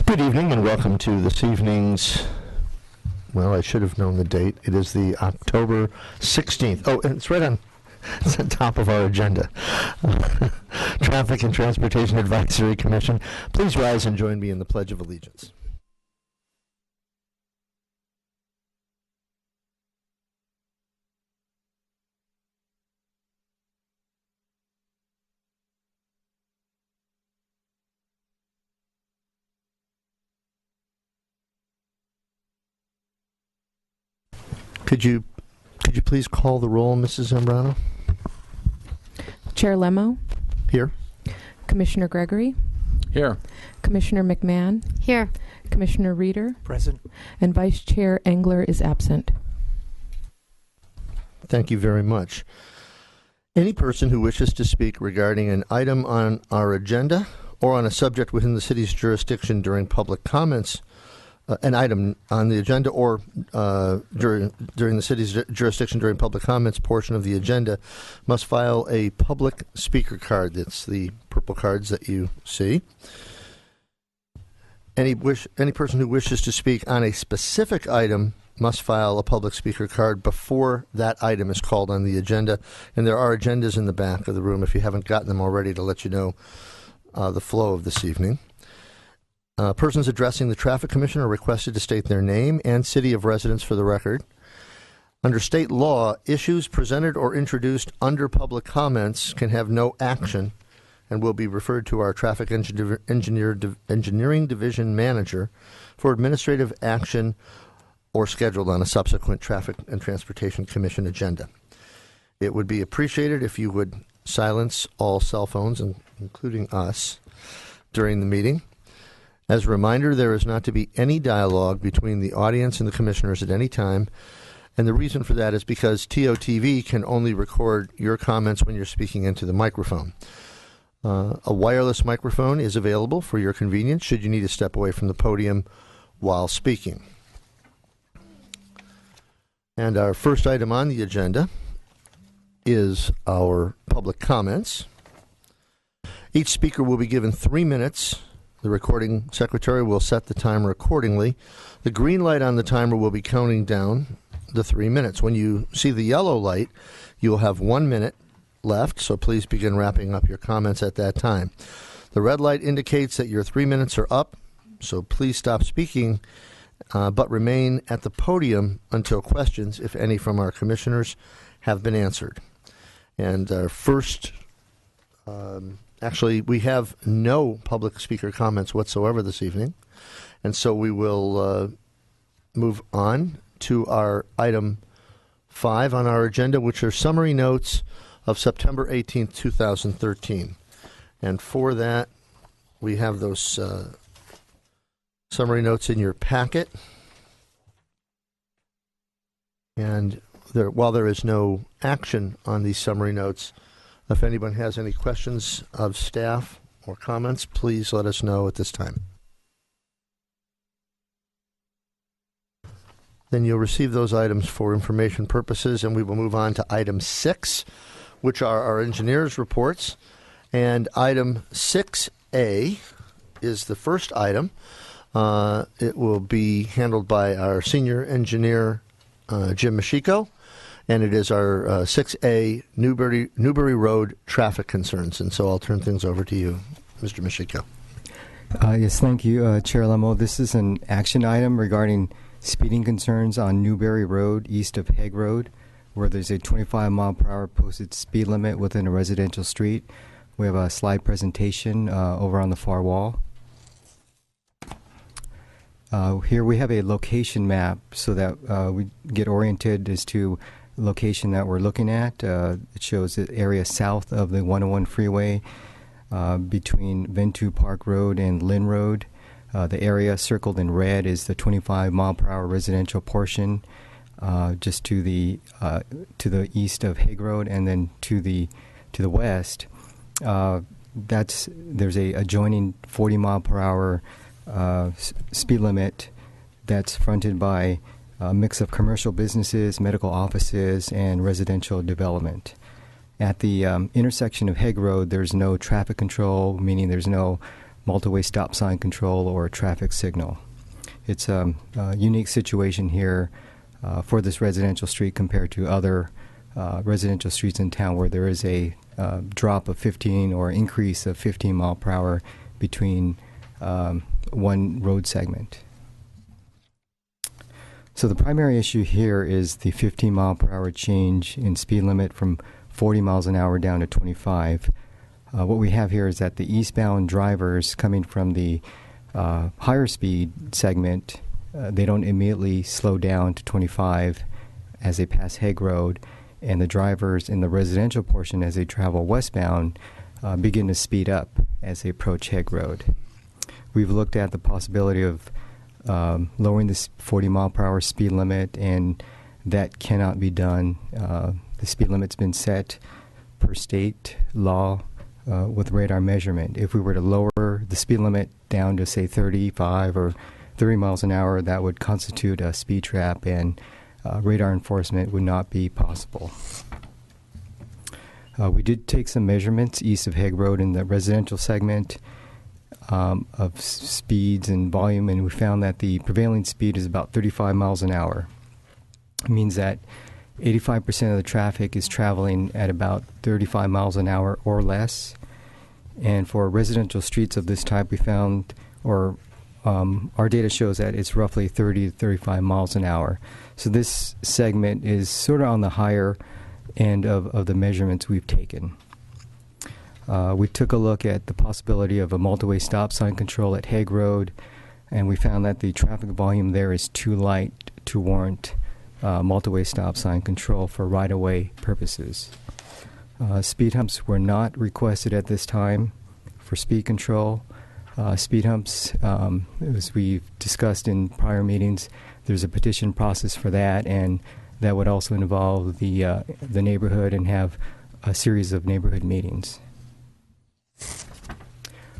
Good evening and welcome to this evening's, well, I should have known the date. It is the October 16th. Oh, and it's right on, it's on top of our agenda. Traffic and Transportation Advisory Commission. Please rise and join me in the Pledge of Allegiance. Could you please call the roll, Mrs. Zambrano? Chair Lemo. Here. Commissioner Gregory. Here. Commissioner McMahon. Here. Commissioner Reeder. Present. And Vice Chair Engler is absent. Thank you very much. Any person who wishes to speak regarding an item on our agenda or on a subject within the city's jurisdiction during public comments, an item on the agenda or during the city's jurisdiction during public comments portion of the agenda must file a public speaker card. That's the purple cards that you see. Any person who wishes to speak on a specific item must file a public speaker card before that item is called on the agenda. And there are agendas in the back of the room if you haven't gotten them already to let you know the flow of this evening. Persons addressing the Traffic Commission are requested to state their name and city of residence for the record. Under state law, issues presented or introduced under public comments can have no action and will be referred to our Traffic Engineering Division Manager for administrative action or scheduled on a subsequent Traffic and Transportation Commission agenda. It would be appreciated if you would silence all cell phones, including us, during the meeting. As a reminder, there is not to be any dialogue between the audience and the commissioners at any time, and the reason for that is because TOTV can only record your comments when you're speaking into the microphone. A wireless microphone is available for your convenience should you need to step away from the podium while speaking. And our first item on the agenda is our public comments. Each speaker will be given 3 minutes. The recording secretary will set the timer accordingly. The green light on the timer will be counting down the 3 minutes. When you see the yellow light, you will have 1 minute left, so please begin wrapping up your comments at that time. The red light indicates that your 3 minutes are up, so please stop speaking, but remain at the podium until questions, if any, from our commissioners have been answered. And our first... Actually, we have no public speaker comments whatsoever this evening, and so we will move on to our item 5 on our agenda, which are summary notes of September 18th, 2013. And for that, we have those summary notes in your packet. And while there is no action on these summary notes, if anyone has any questions of staff or comments, please let us know at this time. Then you'll receive those items for information purposes, and we will move on to item 6, which are our engineers' reports. And item 6A is the first item. It will be handled by our senior engineer, Jim Machiko. And it is our 6A Newbury Road traffic concerns. And so I'll turn things over to you, Mr. Machiko. Yes, thank you, Chair Lemo. This is an action item regarding speeding concerns on Newbury Road east of Hague Road, where there's a 25-mile-per-hour posted speed limit within a residential street. We have a slide presentation over on the far wall. Here we have a location map so that we get oriented as to location that we're looking at. It shows the area south of the 101 freeway between Ventu Park Road and Lynn Road. The area circled in red is the 25-mile-per-hour residential portion just to the east of Hague Road, and then to the west. There's a adjoining 40-mile-per-hour speed limit that's fronted by a mix of commercial businesses, medical offices, and residential development. At the intersection of Hague Road, there's no traffic control, meaning there's no multi-way stop sign control or a traffic signal. It's a unique situation here for this residential street compared to other residential streets in town where there is a drop of 15 or increase of 15 mile per hour between one road segment. So the primary issue here is the 15 mile per hour change in speed limit from 40 miles an hour down to 25. What we have here is that the eastbound drivers coming from the higher speed segment, they don't immediately slow down to 25 as they pass Hague Road, and the drivers in the residential portion as they travel westbound begin to speed up as they approach Hague Road. We've looked at the possibility of lowering this 40 mile per hour speed limit, and that cannot be done. The speed limit's been set per state law with radar measurement. If we were to lower the speed limit down to, say, 35 or 30 miles an hour, that would constitute a speed trap, and radar enforcement would not be possible. We did take some measurements east of Hague Road in the residential segment of speeds and volume, and we found that the prevailing speed is about 35 miles an hour. It means that 85% of the traffic is traveling at about 35 miles an hour or less. And for residential streets of this type, we found, or our data shows that it's roughly 30 to 35 miles an hour. So this segment is sort of on the higher end of the measurements we've taken. We took a look at the possibility of a multi-way stop sign control at Hague Road, and we found that the traffic volume there is too light to warrant multi-way stop sign control for right-of-way purposes. Speed humps were not requested at this time for speed control. Speed humps, as we've discussed in prior meetings, there's a petition process for that, and that would also involve the neighborhood and have a series of neighborhood meetings.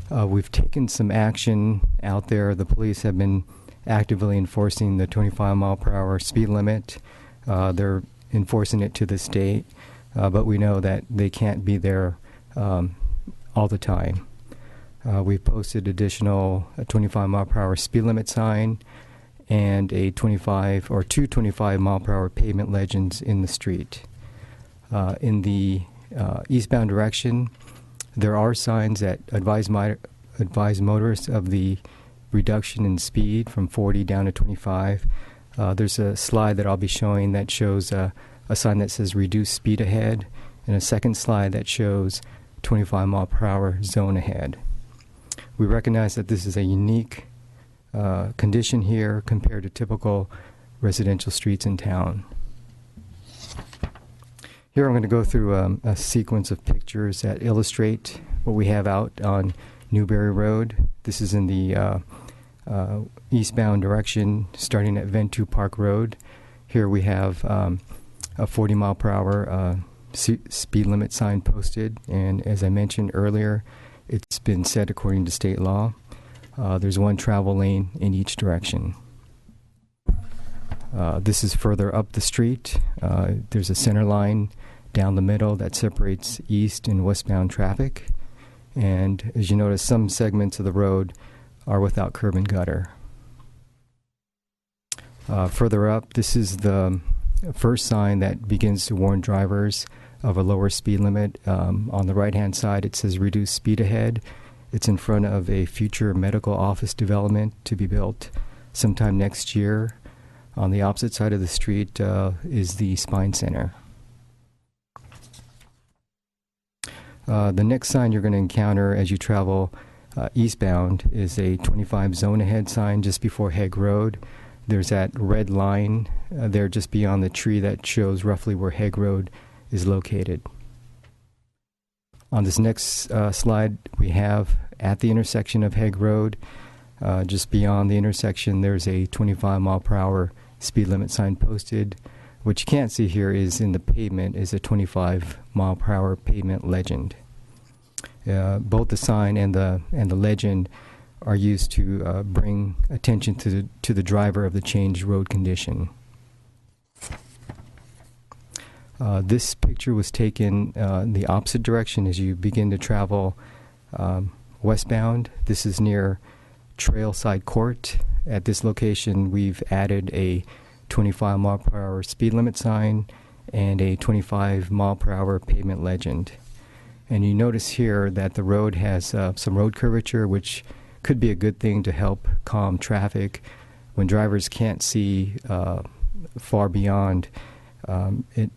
We've taken some action out there. The police have been actively enforcing the 25 mile per hour speed limit. They're enforcing it to this date, but we know that they can't be there all the time. We've posted additional 25 mile per hour speed limit sign and a 25 or two 25 mile per hour pavement legends in the street. In the eastbound direction, there are signs that advise motorists of the reduction in speed from 40 down to 25. There's a slide that I'll be showing that shows a sign that says reduce speed ahead, and a second slide that shows 25 mile per hour zone ahead. We recognize that this is a unique condition here compared to typical residential streets in town. Here I'm going to go through a sequence of pictures that illustrate what we have out on Newbury Road. This is in the eastbound direction starting at Ventura Park Road. Here we have a 40 mile per hour speed limit sign posted, and as I mentioned earlier, it's been set according to state law. There's one travel lane in each direction. This is further up the street. There's a center line down the middle that separates east and westbound traffic. And as you notice, some segments of the road are without curb and gutter. Further up, this is the first sign that begins to warn drivers of a lower speed limit. On the right-hand side, it says reduce speed ahead. It's in front of a future medical office development to be built sometime next year. On the opposite side of the street is the Spine Center. The next sign you're going to encounter as you travel eastbound is a 25 zone ahead sign just before Hague Road. There's that red line there just beyond the tree that shows roughly where Hague Road is located. On this next slide, we have at the intersection of Hague Road, just beyond the intersection, there's a 25 mile per hour speed limit sign posted. What you can't see here is in the pavement is a 25 mile per hour pavement legend. Both the sign and the legend are used to bring attention to the driver of the changed road condition. This picture was taken in the opposite direction as you begin to travel westbound. This is near Trailside Court. At this location, we've added a 25 mile per hour speed limit sign and a 25 mile per hour pavement legend. And you notice here that the road has some road curvature, which could be a good thing to help calm traffic. When drivers can't see far beyond, it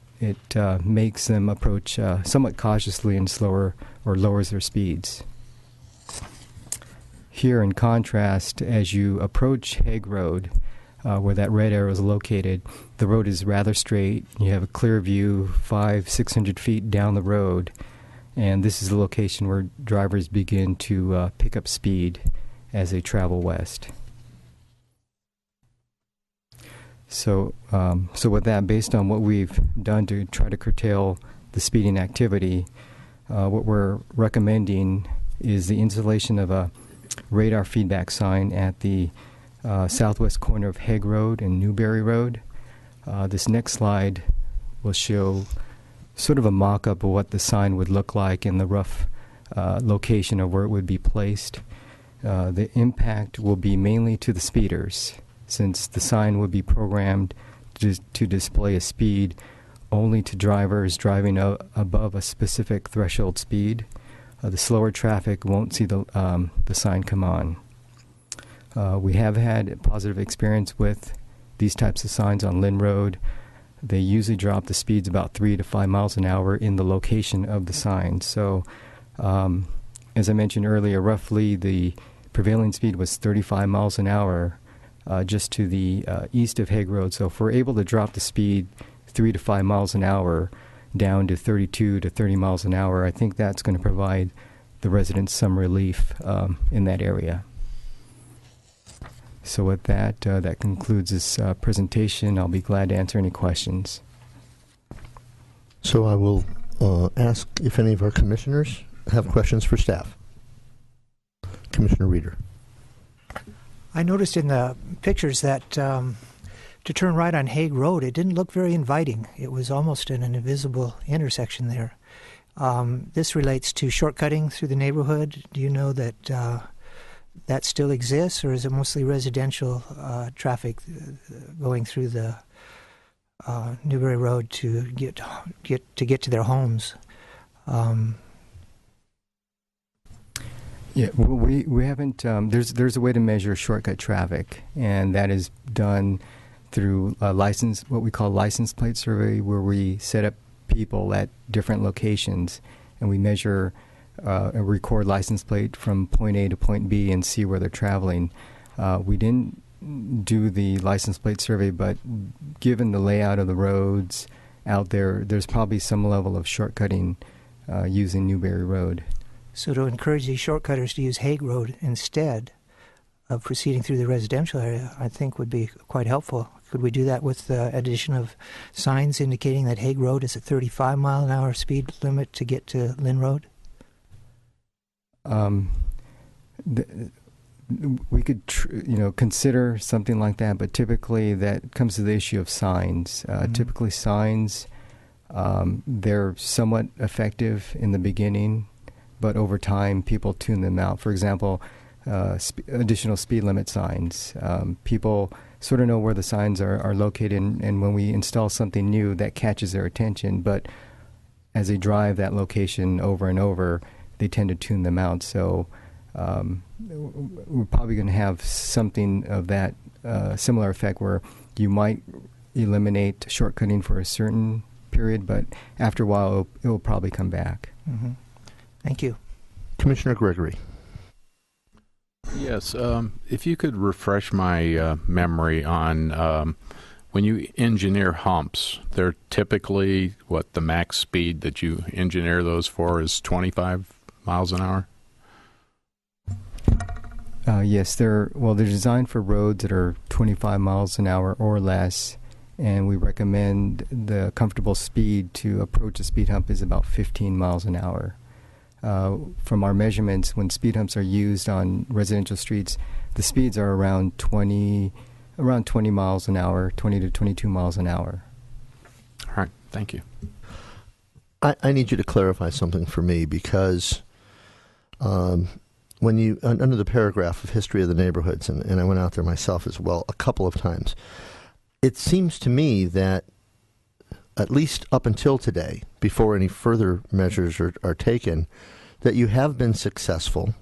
makes them approach somewhat cautiously and slower, or lowers their speeds. Here, in contrast, as you approach Hague Road, where that red arrow is located, the road is rather straight. You have a clear view 500-600 feet down the road, and this is the location where drivers begin to pick up speed as they travel west. So with that, based on what we've done to try to curtail the speeding activity, what we're recommending is the installation of a radar feedback sign at the southwest corner of Hague Road and Newbury Road. This next slide will show sort of a mock-up of what the sign would look like in the rough location of where it would be placed. The impact will be mainly to the speeders, since the sign would be programmed to display a speed only to drivers driving above a specific threshold speed. The slower traffic won't see the sign come on. We have had a positive experience with these types of signs on Lynn Road. They usually drop the speeds about 3 to 5 miles an hour in the location of the sign. So, as I mentioned earlier, roughly the prevailing speed was 35 miles an hour just to the east of Hague Road. So if we're able to drop the speed 3 to 5 miles an hour down to 32 to 30 miles an hour, I think that's going to provide the residents some relief in that area. So with that, that concludes this presentation. I'll be glad to answer any questions. So I will ask if any of our commissioners have questions for staff. Commissioner Reeder. I noticed in the pictures that to turn right on Hague Road, it didn't look very inviting. It was almost in an invisible intersection there. This relates to shortcutting through the neighborhood. Do you know that that still exists, or is it mostly residential traffic going through the Newbury Road to get to their homes? Yeah, we haven't. There's a way to measure shortcut traffic, and that is done through what we call license plate survey, where we set up people at different locations, and we measure and record license plate from point A to point B and see where they're traveling. We didn't do the license plate survey, but given the layout of the roads out there, there's probably some level of shortcutting using Newbury Road. So to encourage these shortcutters to use Hague Road instead of proceeding through the residential area, I think would be quite helpful. Could we do that with the addition of signs indicating that Hague Road is a 35 mile an hour speed limit to get to Lynn Road? We could consider something like that, but typically that comes to the issue of signs. Typically signs, they're somewhat effective in the beginning, but over time people tune them out. For example, additional speed limit signs. People sort of know where the signs are located, and when we install something new, that catches their attention. But as they drive that location over and over, they tend to tune them out. So we're probably going to have something of that similar effect, where you might eliminate shortcutting for a certain period, but after a while it will probably come back. Mm-hmm. Thank you. Commissioner Gregory. Yes, if you could refresh my memory on when you engineer humps, they're typically, the max speed that you engineer those for is 25 miles an hour? Yes, they're designed for roads that are 25 miles an hour or less, and we recommend the comfortable speed to approach a speed hump is about 15 miles an hour. From our measurements, when speed humps are used on residential streets, the speeds are around 20 miles an hour, 20 to 22 miles an hour. All right, thank you. I need you to clarify something for me, because when you under the paragraph of history of the neighborhoods, and I went out there myself as well a couple of times, it seems to me that at least up until today, before any further measures are taken, that you have been successful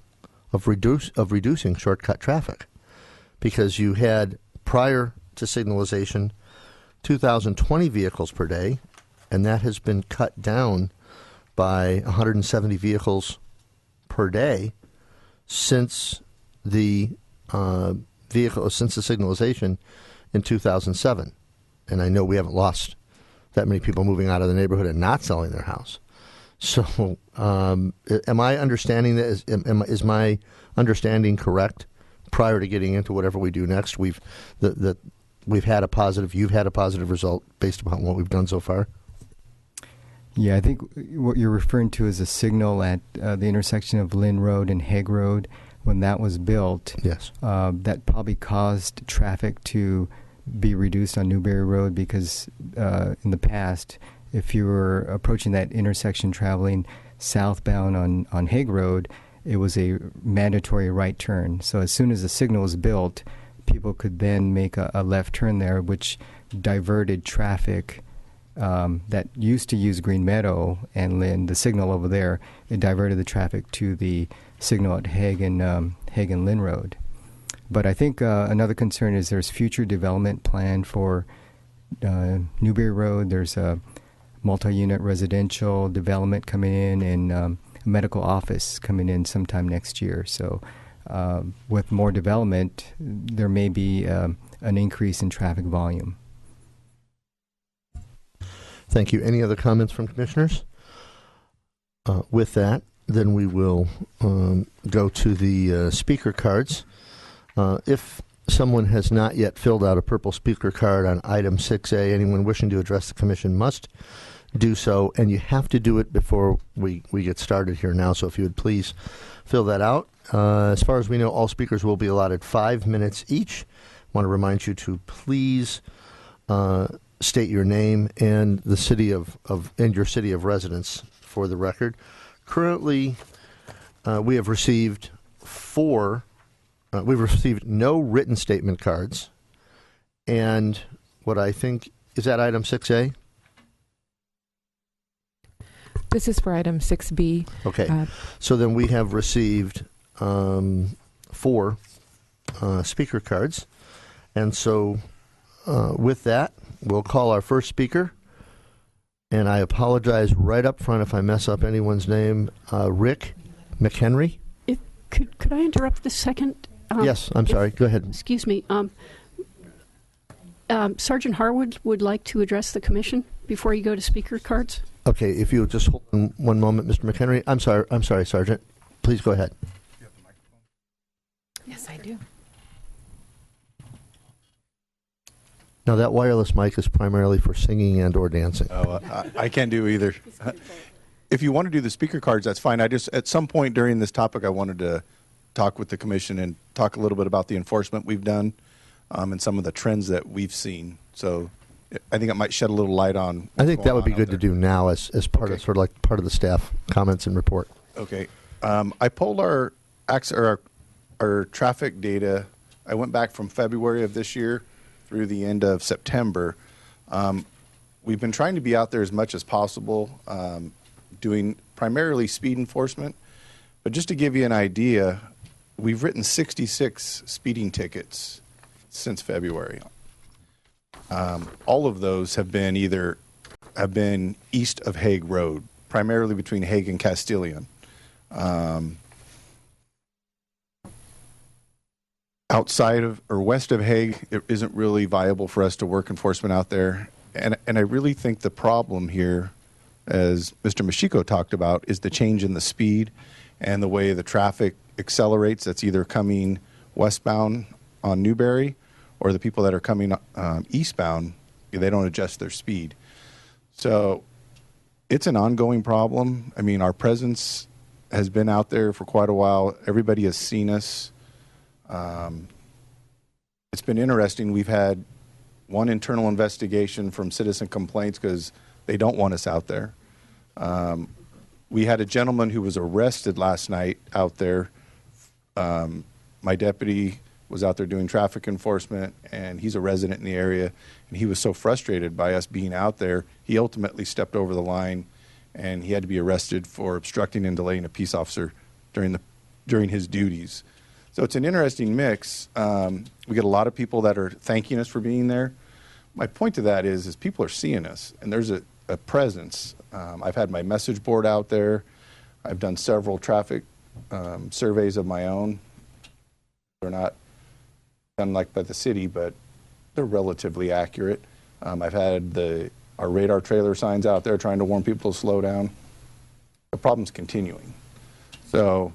of reducing shortcut traffic, because you had, prior to signalization, 2,020 vehicles per day, and that has been cut down by 170 vehicles per day since the signalization in 2007. And I know we haven't lost that many people moving out of the neighborhood and not selling their house. So, am I understanding that? Is my understanding correct? Prior to getting into whatever we do next, you've had a positive result based upon what we've done so far. Yeah, I think what you're referring to is a signal at the intersection of Lynn Road and Hague Road. When that was built, yes, that probably caused traffic to be reduced on Newbury Road, because in the past, if you were approaching that intersection traveling southbound on Hague Road, it was a mandatory right turn. So as soon as the signal was built, people could then make a left turn there, which diverted traffic that used to use Green Meadow and Lynn, the signal over there. It diverted the traffic to the signal at Hague and Lynn Road. But I think another concern is there's future development planned for Newbury Road. There's a multi-unit residential development coming in, and a medical office coming in sometime next year. So with more development, there may be an increase in traffic volume. Thank you. Any other comments from commissioners? With that, then we will go to the speaker cards. If someone has not yet filled out a purple speaker card on item 6A, anyone wishing to address the commission must do so, and you have to do it before we get started here now. So if you would please fill that out. As far as we know, all speakers will be allotted 5 minutes each. I want to remind you to please state your name and the city and your city of residence for the record. Currently, we have received we've received no written statement cards, and what I think is that item 6A. This is for item 6B. Okay, so then we have received 4 speaker cards, and so with that, we'll call our first speaker. And I apologize right up front if I mess up anyone's name. Rick McHenry. Could I interrupt the second? Yes, I'm sorry. Go ahead. Excuse me. Sergeant Harwood would like to address the commission before you go to speaker cards. Okay, if you would just hold on one moment, Mr. McHenry. I'm sorry, Sergeant. Please go ahead. You have the microphone? Yes, I do. Now, that wireless mic is primarily for singing and or dancing. Oh, I can't do either. If you want to do the speaker cards, that's fine. I just, at some point during this topic, I wanted to talk with the commission and talk a little bit about the enforcement we've done and some of the trends that we've seen. So I think it might shed a little light on. I think that would be good to do now as part of, sort of like part of the staff comments and report. Okay. I pulled our traffic data. I went back from February of this year through the end of September. We've been trying to be out there as much as possible, doing primarily speed enforcement. But just to give you an idea, we've written 66 speeding tickets since February. All of those have been east of Hague Road, primarily between Hague and Castilian. Outside of or west of Hague, it isn't really viable for us to work enforcement out there. And I really think the problem here, as Mr. Mashiko talked about, is the change in the speed and the way the traffic accelerates. That's either coming westbound on Newbury or the people that are coming eastbound, they don't adjust their speed. So it's an ongoing problem. I mean, our presence has been out there for quite a while. Everybody has seen us. It's been interesting. We've had one internal investigation from citizen complaints because they don't want us out there. We had a gentleman who was arrested last night out there My deputy was out there doing traffic enforcement, and he's a resident in the area, and he was so frustrated by us being out there, he ultimately stepped over the line, and he had to be arrested for obstructing and delaying a peace officer during his duties. So it's an interesting mix. We get a lot of people that are thanking us for being there. My point to that is people are seeing us, and there's a presence. I've had my message board out there. I've done several traffic surveys of my own. They're not done like by the city, but they're relatively accurate. I've had our radar trailer signs out there trying to warn people to slow down. The problem's continuing. So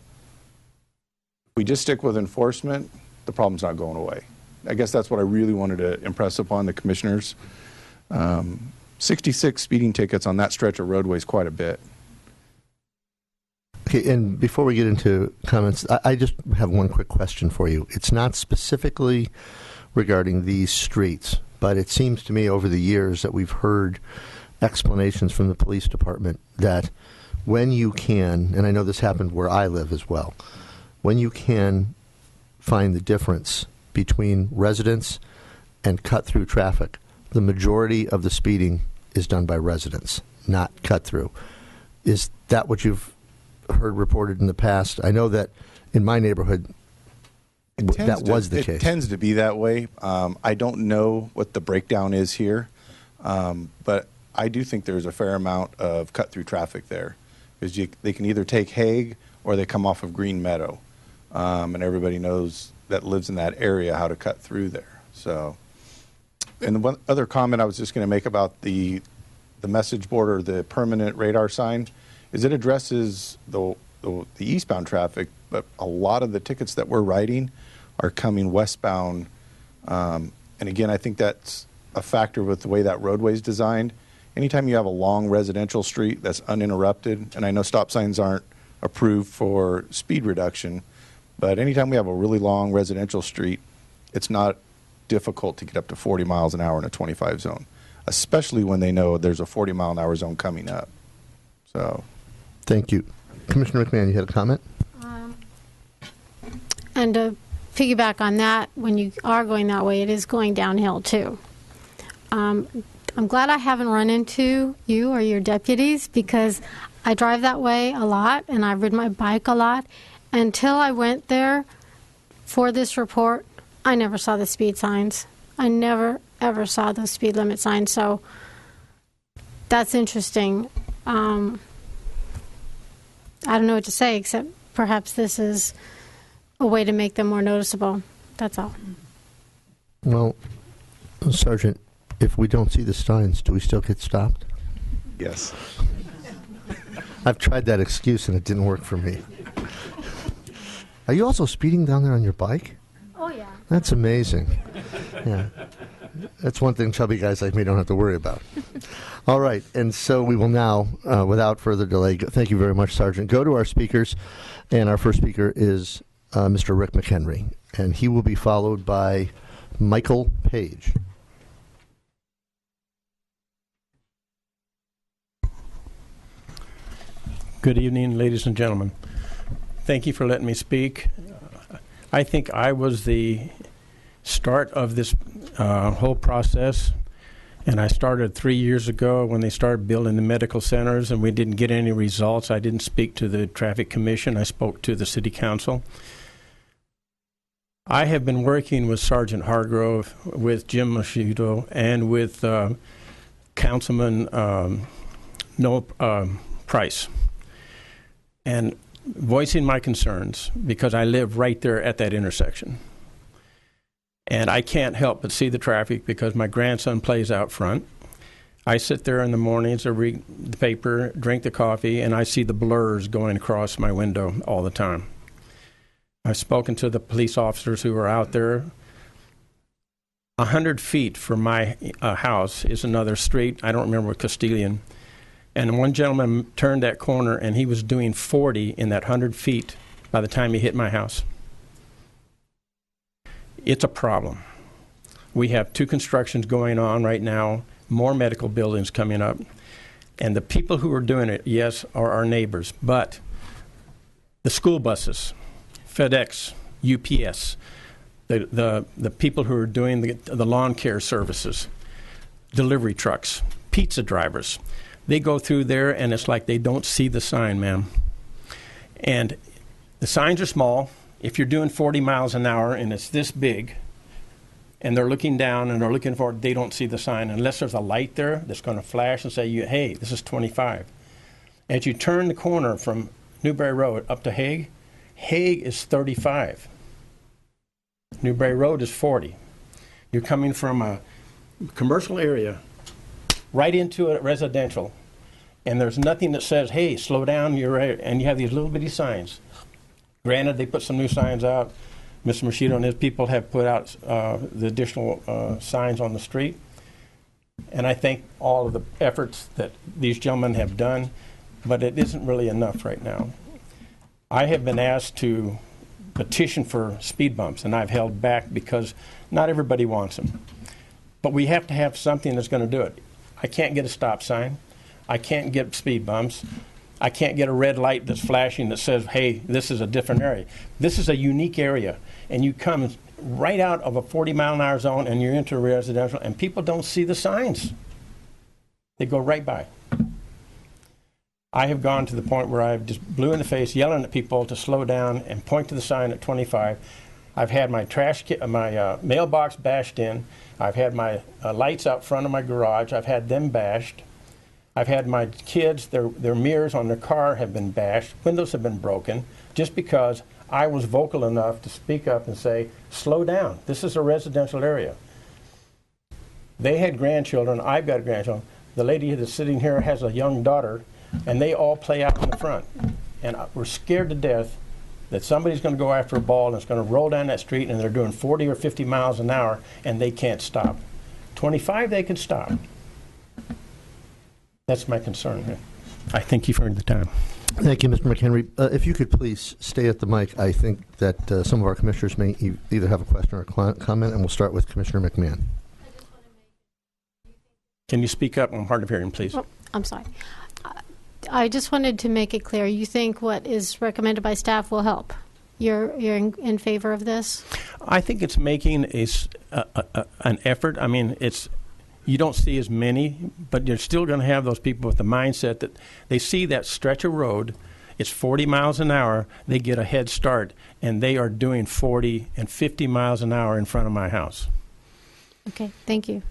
if we just stick with enforcement, the problem's not going away. I guess that's what I really wanted to impress upon the commissioners. 66 speeding tickets on that stretch of roadway is quite a bit. Okay, and before we get into comments, I just have one quick question for you. It's not specifically regarding these streets, but it seems to me over the years that we've heard explanations from the police department that when you can, and I know this happened where I live as well, when you can find the difference between residents and cut-through traffic, the majority of the speeding is done by residents, not cut-through. Is that what you've heard reported in the past? I know that in my neighborhood, that was the case. It tends to be that way. I don't know what the breakdown is here, but I do think there's a fair amount of cut-through traffic there. Because they can either take Hague or they come off of Green Meadow. And everybody knows that lives in that area how to cut through there. So, and the one other comment I was just going to make about the message board or the permanent radar sign is it addresses the eastbound traffic, but a lot of the tickets that we're writing are coming westbound. And again, I think that's a factor with the way that roadway is designed. Anytime you have a long residential street that's uninterrupted, and I know stop signs aren't approved for speed reduction, but anytime we have a really long residential street, it's not difficult to get up to 40 miles an hour in a 25 zone, especially when they know there's a 40 mile an hour zone coming up. So, thank you. Commissioner McMahon, you had a comment? And to piggyback on that, when you are going that way, it is going downhill too. I'm glad I haven't run into you or your deputies because I drive that way a lot and I ride my bike a lot. Until I went there for this report, I never saw the speed signs. I never, ever saw those speed limit signs. So that's interesting. I don't know what to say, except perhaps this is a way to make them more noticeable. That's all. Well, Sergeant, if we don't see the signs, do we still get stopped? yes. I've tried that excuse and it didn't work for me. Are you also speeding down there on your bike? Oh, yeah. That's amazing. Yeah. That's one thing chubby guys like me don't have to worry about. All right. And so we will now, without further delay, thank you very much, Sergeant, go to our speakers. And our first speaker is Mr. Rick McHenry. And he will be followed by Michael Page. Good evening, ladies and gentlemen. Thank you for letting me speak. I think I was the start of this whole process, and I started 3 years ago when they started building the medical centers, and we didn't get any results. I didn't speak to the Traffic Commission. I spoke to the City Council. I have been working with Sergeant Hargrove, with Jim Mosquito, and with Councilman Noah Price, and voicing my concerns because I live right there at that intersection. And I can't help but see the traffic because my grandson plays out front. I sit there in the mornings, I read the paper, drink the coffee, and I see the blurs going across my window all the time. I've spoken to the police officers who are out there. 100 feet from my house is another street. I don't remember, Castilian. And one gentleman turned that corner, and he was doing 40 in that 100 feet by the time he hit my house. It's a problem. We have 2 constructions going on right now, more medical buildings coming up. And the people who are doing it, yes, are our neighbors. But the school buses, FedEx, UPS, the people who are doing the lawn care services, delivery trucks, pizza drivers. They go through there, and it's like they don't see the sign, ma'am. And the signs are small. If you're doing 40 miles an hour and it's this big, and they're looking down and they're looking for it, they don't see the sign unless there's a light there that's going to flash and say, hey, this is 25. As you turn the corner from Newbury Road up to Hague, Hague is 35. Newbury Road is 40. You're coming from a commercial area right into a residential, and there's nothing that says, hey, slow down, you're right, and you have these little bitty signs. Granted, they put some new signs out. Mr. Machito and his people have put out the additional signs on the street, and I thank all of the efforts that these gentlemen have done, but it isn't really enough right now. I have been asked to petition for speed bumps, and I've held back because not everybody wants them. But we have to have something that's going to do it. I can't get a stop sign. I can't get speed bumps. I can't get a red light that's flashing that says, hey, this is a different area. This is a unique area, and you come right out of a 40-mile-an-hour zone, and you're into a residential, and people don't see the signs. They go right by. I have gone to the point where I've just blue in the face, yelling at people to slow down and point to the sign at 25. I've had my mailbox bashed in. I've had my lights out front of my garage. I've had them bashed. I've had my kids, their mirrors on their car have been bashed. Windows have been broken just because I was vocal enough to speak up and say, slow down. This is a residential area. They had grandchildren. I've got grandchildren. The lady that's sitting here has a young daughter, and they all play out in the front. And we're scared to death that somebody's going to go after a ball and it's going to roll down that street, and they're doing 40 or 50 miles an hour, and they can't stop. 25, they can stop. That's my concern. I thank you for the time. Thank you, Mr. McHenry. If you could please stay at the mic, I think that some of our commissioners may either have a question or a comment, and we'll start with Commissioner McMahon. Can you speak up? I'm hard of hearing, please. Oh, I'm sorry. I just wanted to make it clear. You think what is recommended by staff will help? You're in favor of this? I think it's making an effort. I mean, you don't see as many, but you're still going to have those people with the mindset that they see that stretch of road, it's 40 miles an hour, they get a head start, and they are doing 40 and 50 miles an hour in front of my house. Okay, thank you.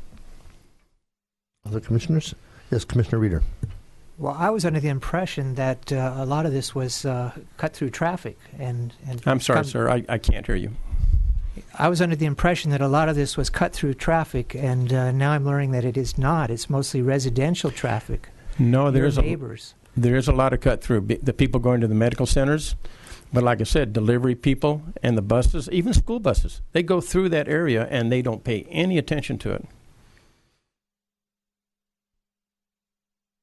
Other commissioners? Yes, Commissioner Reeder. Well, I was under the impression that a lot of this was cut through traffic. And I'm sorry, sir, I can't hear you. I was under the impression that a lot of this was cut through traffic, and now I'm learning that it is not. It's mostly residential traffic. No, there's neighbors. There is a lot of cut through. The people going to the medical centers, but like I said, delivery people and the buses, even school buses, they go through that area and they don't pay any attention to it.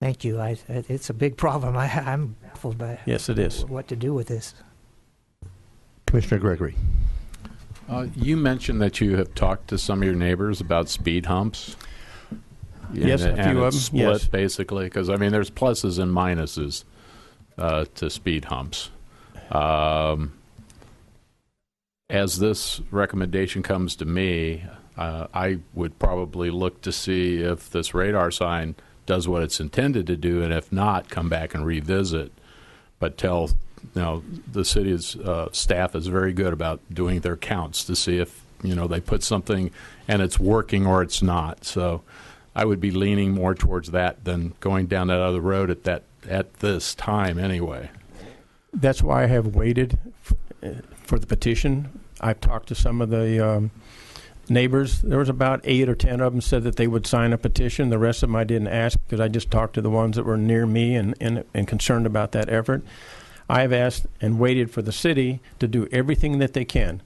Thank you. It's a big problem. I'm baffled by yes, it is. What to do with this. Commissioner Gregory. You mentioned that you have talked to some of your neighbors about speed humps. Yes, a few of them. Split, yes. Basically, because I mean, there's pluses and minuses to speed humps. As this recommendation comes to me, I would probably look to see if this radar sign does what it's intended to do, and if not, come back and revisit. But the city's staff is very good about doing their counts to see if they put something and it's working or it's not. So I would be leaning more towards that than going down that other road at this time anyway. That's why I have waited for the petition. I've talked to some of the neighbors. There was about 8 or 10 of them said that they would sign a petition. The rest of them I didn't ask because I just talked to the ones that were near me and concerned about that effort. I've asked and waited for the city to do everything that they can.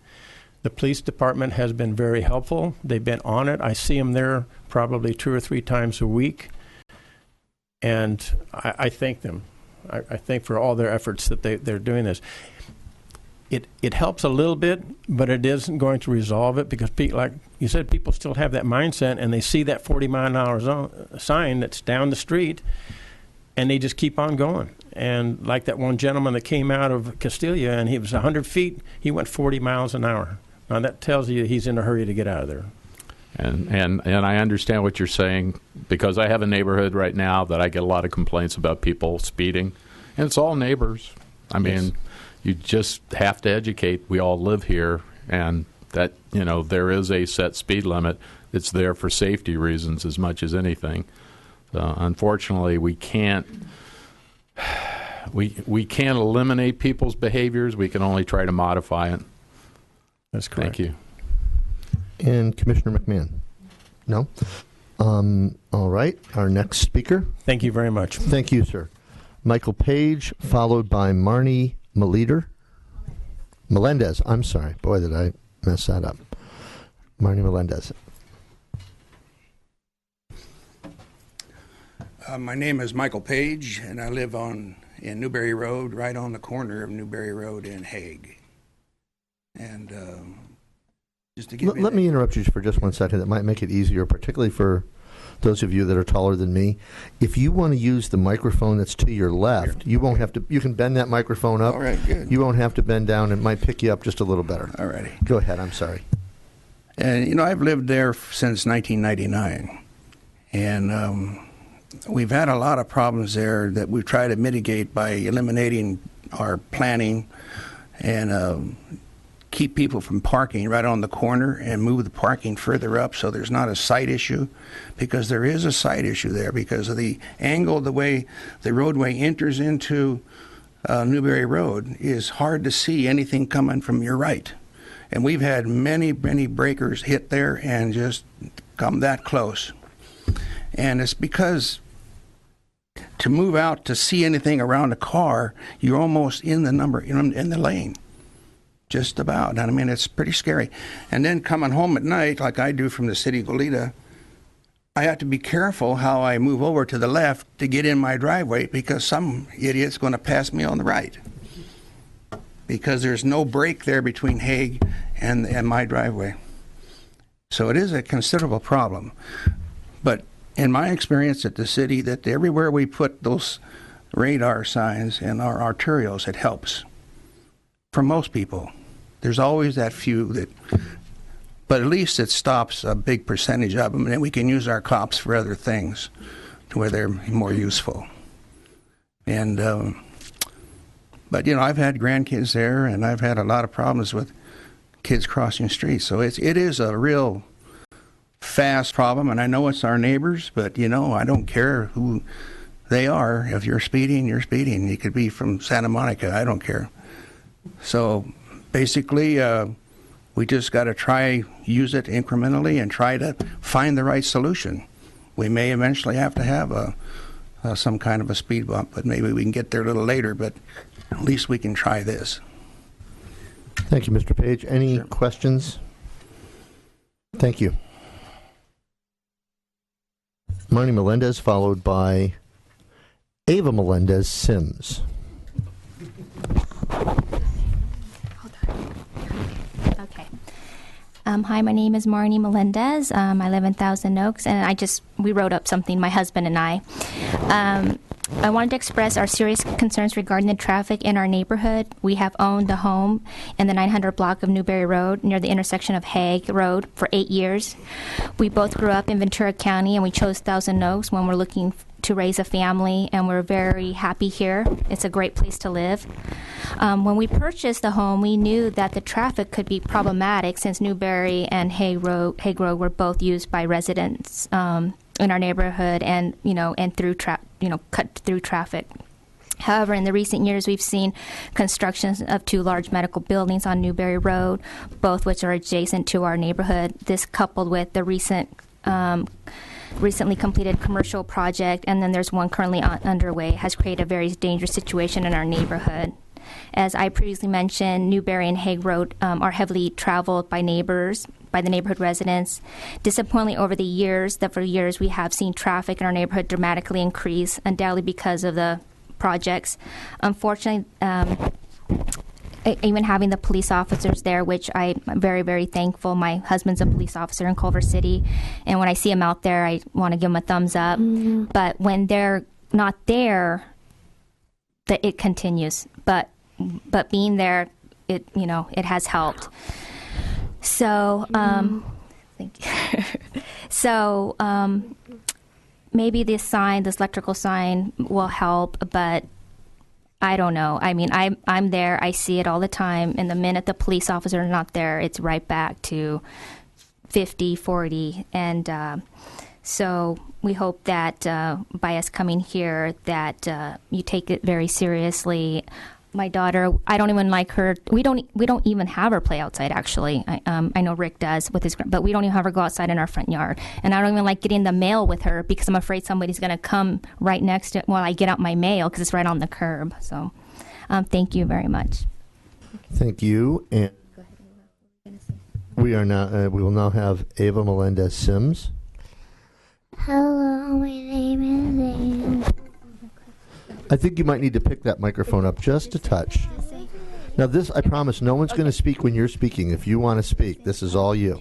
The police department has been very helpful. They've been on it. I see them there probably 2 or 3 times a week, and I thank them. I thank for all their efforts that they're doing this. It helps a little bit, but it isn't going to resolve it because, like you said, people still have that mindset, and they see that 40-mile-an-hour sign that's down the street, and they just keep on going. And like that one gentleman that came out of Castilla, and he was 100 feet, he went 40 miles an hour. Now that tells you he's in a hurry to get out of there. And I understand what you're saying, because I have a neighborhood right now that I get a lot of complaints about people speeding, and it's all neighbors. I mean, you just have to educate. We all live here, and that, there is a set speed limit. It's there for safety reasons as much as anything. Unfortunately, we can't eliminate people's behaviors. We can only try to modify it. That's correct. Thank you. And Commissioner McMahon? No? All right. Our next speaker. Thank you very much. Thank you, sir. Michael Page, followed by Marnie Melendez. I'm sorry. Boy, did I mess that up. Marnie Melendez. My name is Michael Page, and I live in Newbury Road, right on the corner of Newbury Road and Hague. And just to give Let me interrupt you for just 1 second. That might make it easier, particularly for those of you that are taller than me. If you want to use the microphone that's to your left, you won't have to. You can bend that microphone up. All right, good. You won't have to bend down. It might pick you up just a little better. All righty. Go ahead. I'm sorry. And, I've lived there since 1999. And we've had a lot of problems there that we've tried to mitigate by eliminating our planning and keep people from parking right on the corner and move the parking further up so there's not a sight issue, because there is a sight issue there because of the angle, the way the roadway enters into Newbury Road is hard to see anything coming from your right. And we've had many, many breakers hit there and just come that close. And it's because to move out to see anything around a car, you're almost in the lane. Just about. And I mean, it's pretty scary. And then coming home at night, like I do from the city of Goleta, I have to be careful how I move over to the left to get in my driveway, because some idiot's going to pass me on the right. Because there's no break there between Hague and my driveway. So it is a considerable problem. But in my experience at the city, that everywhere we put those radar signs and our arterials, it helps. For most people, there's always that few that, but at least it stops a big percentage of them, and then we can use our cops for other things to where they're more useful. And, but I've had grandkids there, and I've had a lot of problems with kids crossing streets. So it is a real fast problem, and I know it's our neighbors, but I don't care who they are. If you're speeding, you're speeding. You could be from Santa Monica. I don't care. So basically, we just got to use it incrementally and try to find the right solution. We may eventually have to have some kind of a speed bump, but maybe we can get there a little later, but at least we can try this. Thank you, Mr. Page. Any questions? Thank you. Marnie Melendez, followed by Ava Melendez Sims. Okay. Hi, my name is Marnie Melendez. I live in Thousand Oaks, and we wrote up something, my husband and I. I wanted to express our serious concerns regarding the traffic in our neighborhood. We have owned a home in the 900 block of Newbury Road near the intersection of Hague Road for 8 years. We both grew up in Ventura County, and we chose Thousand Oaks when we're looking to raise a family, and we're very happy here. It's a great place to live. When we purchased the home, we knew that the traffic could be problematic since Newbury and Hague Road were both used by residents in our neighborhood, and cut through traffic. However, in the recent years, we've seen construction of 2 large medical buildings on Newbury Road, both which are adjacent to our neighborhood. This, coupled with the recently completed commercial project, and then there's one currently underway, has created a very dangerous situation in our neighborhood. As I previously mentioned, Newbury and Hague Road are heavily traveled by the neighborhood residents. Disappointingly, over the years, we have seen traffic in our neighborhood dramatically increase, undoubtedly because of the projects. Unfortunately, even having the police officers there, which I'm very, very thankful. My husband's a police officer in Culver City, and when I see him out there, I want to give him a thumbs up. Mm-hmm. But when they're not there, that it continues. But being there, it it has helped. So thank you. So maybe this electrical sign will help, but I don't know. I mean, I'm there. I see it all the time. And the minute the police officer is not there, it's right back to 50, 40. And so we hope that by us coming here that you take it very seriously. My daughter, I don't even like her. We don't even have her play outside. Actually, I know Rick does with his, but we don't even have her go outside in our front yard. And I don't even like getting the mail with her because I'm afraid somebody's going to come right next to it while I get out my mail because it's right on the curb. So, thank you very much. Thank you. And we will now have Ava Melendez Sims. Hello, my name is Ava. I think you might need to pick that microphone up just a touch. Now this, I promise, no one's going to speak when you're speaking. If you want to speak, this is all you.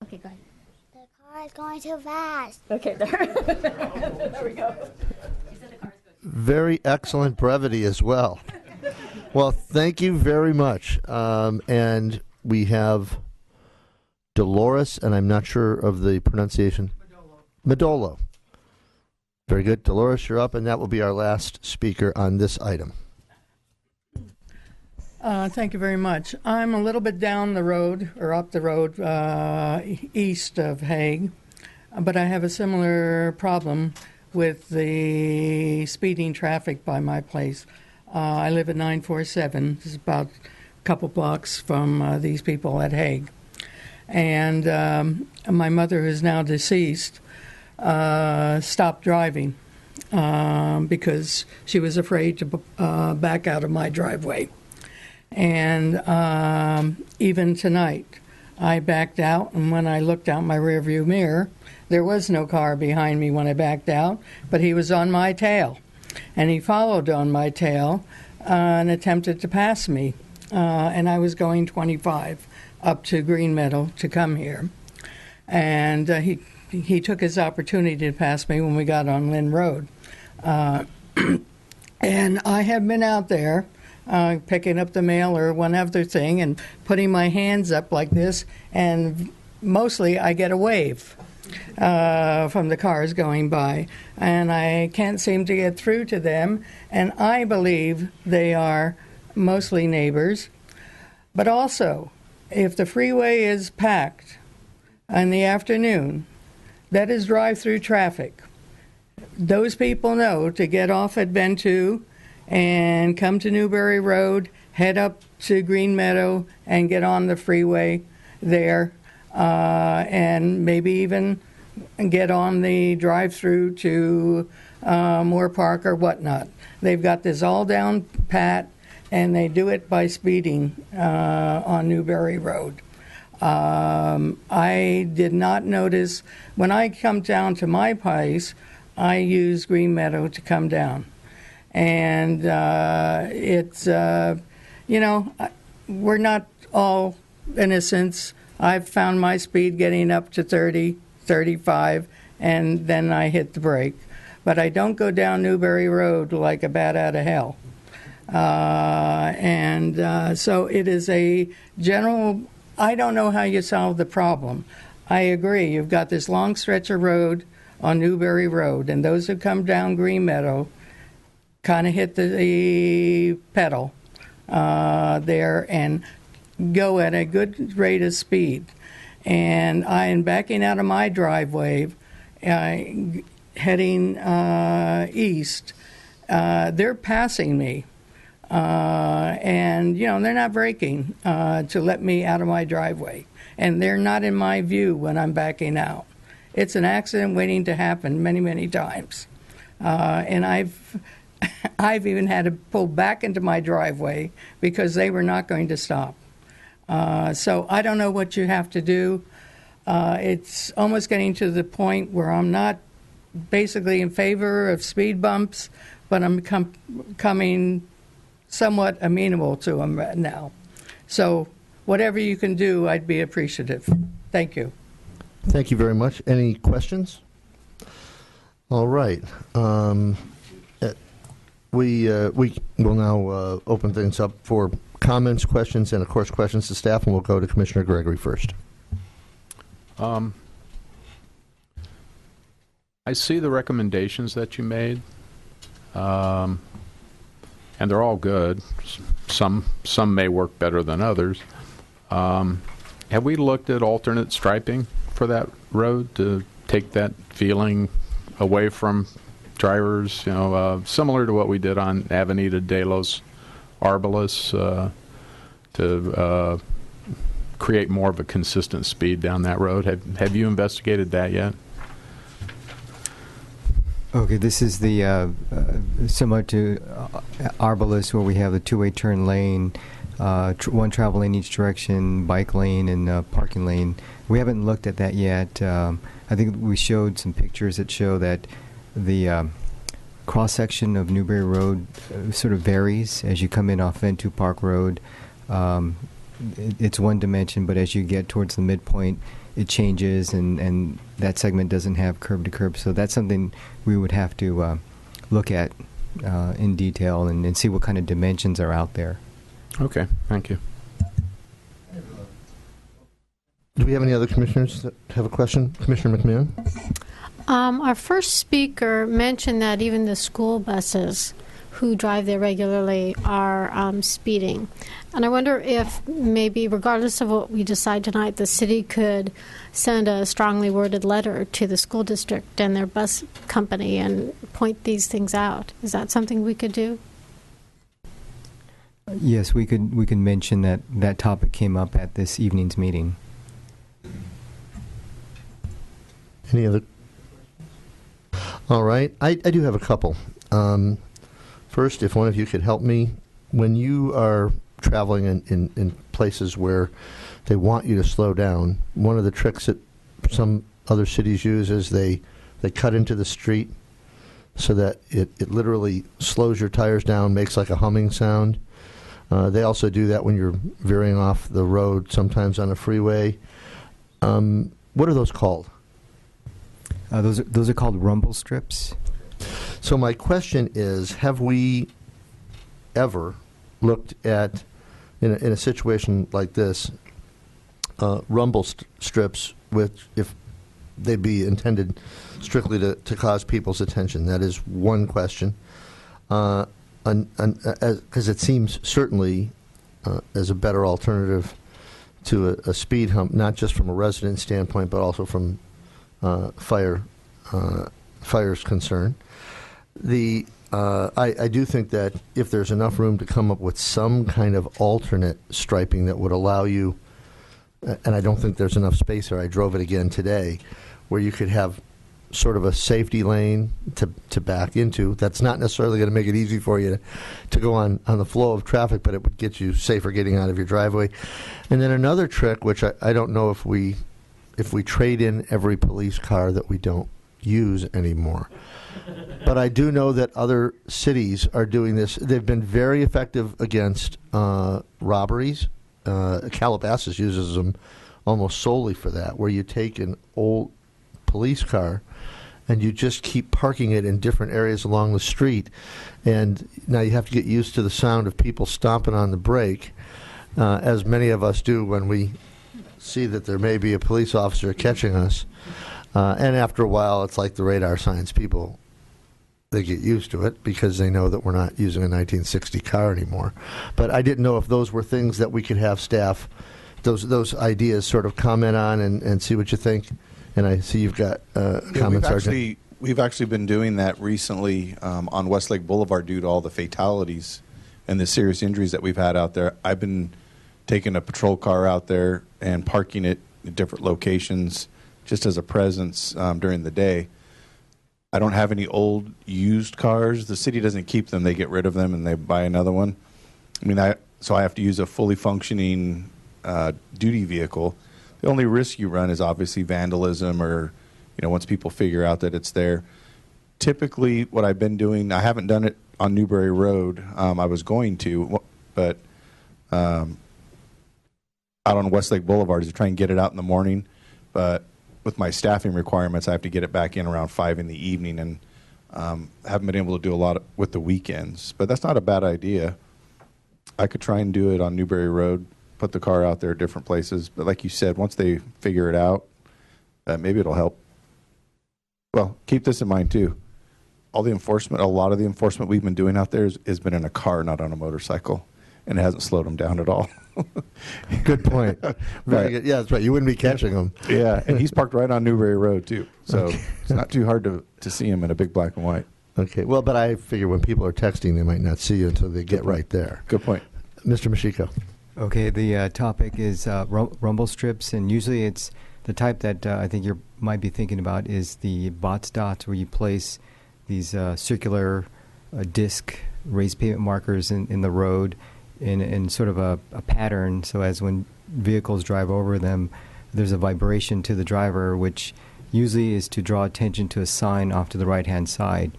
Okay, go ahead. The car is going too fast. Okay, there we go. Very excellent brevity as well. Well, thank you very much. And we have Dolores, and I'm not sure of the pronunciation. Madolo. Very good. Dolores, you're up, and that will be our last speaker on this item. Thank you very much. I'm a little bit down the road, or up the road, east of Hague, but I have a similar problem with the speeding traffic by my place. I live at 947. This is about a couple blocks from these people at Hague. And my mother, who is now deceased, stopped driving because she was afraid to back out of my driveway. And even tonight, I backed out, and when I looked out my rearview mirror, there was no car behind me when I backed out, but he was on my tail. And he followed on my tail and attempted to pass me. And I was going 25 up to Green Meadow to come here. And he took his opportunity to pass me when we got on Lynn Road. And I have been out there picking up the mail or one other thing and putting my hands up like this, and mostly I get a wave from the cars going by, and I can't seem to get through to them, and I believe they are mostly neighbors. But also, if the freeway is packed in the afternoon, that is drive-through traffic. Those people know to get off at Bentu and come to Newbury Road, head up to Green Meadow, and get on the freeway there, and maybe even get on the drive-through to Moore Park or whatnot. They've got this all down pat, and they do it by speeding on Newbury Road. I did not notice, when I come down to my place, I use Green Meadow to come down. And it's, we're not all innocents. I've found my speed getting up to 30, 35, and then I hit the brake. But I don't go down Newbury Road like a bat out of hell. So it is a general, I don't know how you solve the problem. I agree, you've got this long stretch of road on Newbury Road, and those who come down Green Meadow kind of hit the pedal there and go at a good rate of speed. And I am backing out of my driveway, heading east. They're passing me. And, they're not braking to let me out of my driveway. And they're not in my view when I'm backing out. It's an accident waiting to happen many, many times. And I've even had to pull back into my driveway because they were not going to stop. So I don't know what you have to do. It's almost getting to the point where I'm not basically in favor of speed bumps, but I'm coming somewhat amenable to them right now. So whatever you can do, I'd be appreciative. Thank you. Thank you very much. Any questions? All right. we will now open things up for comments, questions, and, of course, questions to staff, and we'll go to Commissioner Gregory first. I see the recommendations that you made, and they're all good. Some may work better than others. Have we looked at alternate striping for that road to take that feeling away from drivers? Similar to what we did on Avenida de los Arboles, to create more of a consistent speed down that road. Have you investigated that yet? Okay, this is the similar to Arboles, where we have the two-way turn lane, one travel lane each direction, bike lane, and parking lane. We haven't looked at that yet. I think we showed some pictures that show that the cross-section of Newbury Road sort of varies as you come in off Ventu Park Road. It's one dimension, but as you get towards the midpoint, it changes, and that segment doesn't have curb to curb. So that's something we would have to look at in detail and see what kind of dimensions are out there. Okay, thank you. Do we have any other commissioners that have a question? Commissioner McMahon? Our first speaker mentioned that even the school buses who drive there regularly are speeding. And I wonder if maybe, regardless of what we decide tonight, the city could send a strongly worded letter to the school district and their bus company and point these things out. Is that something we could do? Yes, we could mention that topic came up at this evening's meeting. Any other? All right. I do have a couple. First, if one of you could help me, when you are traveling in places where they want you to slow down, one of the tricks that some other cities use is they cut into the street so that it literally slows your tires down, makes like a humming sound. They also do that when you're veering off the road, sometimes on a freeway. What are those called? Those are called rumble strips. So my question is, have we ever looked at, in a situation like this, rumble strips, which if they be intended strictly to cause people's attention? That is one question. Because it seems certainly as a better alternative to a speed hump, not just from a resident standpoint, but also from fire's concern. I do think that if there's enough room to come up with some kind of alternate striping that would allow you, and I don't think there's enough space there, I drove it again today, where you could have sort of a safety lane to back into. That's not necessarily going to make it easy for you to go on the flow of traffic, but it would get you safer getting out of your driveway. And then another trick, which I don't know if we trade in every police car that we don't use anymore. But I do know that other cities are doing this. They've been very effective against robberies. Calabasas uses them almost solely for that, where you take an old police car and you just keep parking it in different areas along the street. And now you have to get used to the sound of people stomping on the brake, as many of us do when we see that there may be a police officer catching us. And after a while, it's like the radar signs. People, they get used to it because they know that we're not using a 1960 car anymore. But I didn't know if those were things that we could have staff, those ideas sort of comment on and see what you think. And I see you've got comments, Sergeant. We've actually been doing that recently on Westlake Boulevard due to all the fatalities and the serious injuries that we've had out there. I've been taking a patrol car out there and parking it at different locations just as a presence during the day. I don't have any old used cars. The city doesn't keep them. They get rid of them and they buy another one. So I have to use a fully functioning duty vehicle. The only risk you run is obviously vandalism or, once people figure out that it's there. Typically, what I've been doing, I haven't done it on Newbury Road. I was going to, but out on Westlake Boulevard is to try and get it out in the morning. But with my staffing requirements, I have to get it back in around 5 in the evening. And Haven't been able to do a lot with the weekends, but that's not a bad idea. I could try and do it on Newbury Road, put the car out there at different places. But like you said, once they figure it out, maybe it'll help. Well, keep this in mind too. A lot of the enforcement we've been doing out there has been in a car, not on a motorcycle, and it hasn't slowed them down at all. Good point. Very good. Yeah, that's right. You wouldn't be catching him. Yeah, and he's parked right on Newbury Road too, so it's not too hard to see him in a big black and white. Okay. Well, but I figure when people are texting, they might not see you until they get right there. Good point. Mr. Mashiko. Okay, the topic is rumble strips, and usually it's the type that I think you might be thinking about is the box dots, where you place these circular disc raised pavement markers in the road in sort of a pattern, so as when vehicles drive over them, there's a vibration to the driver, which usually is to draw attention to a sign off to the right-hand side.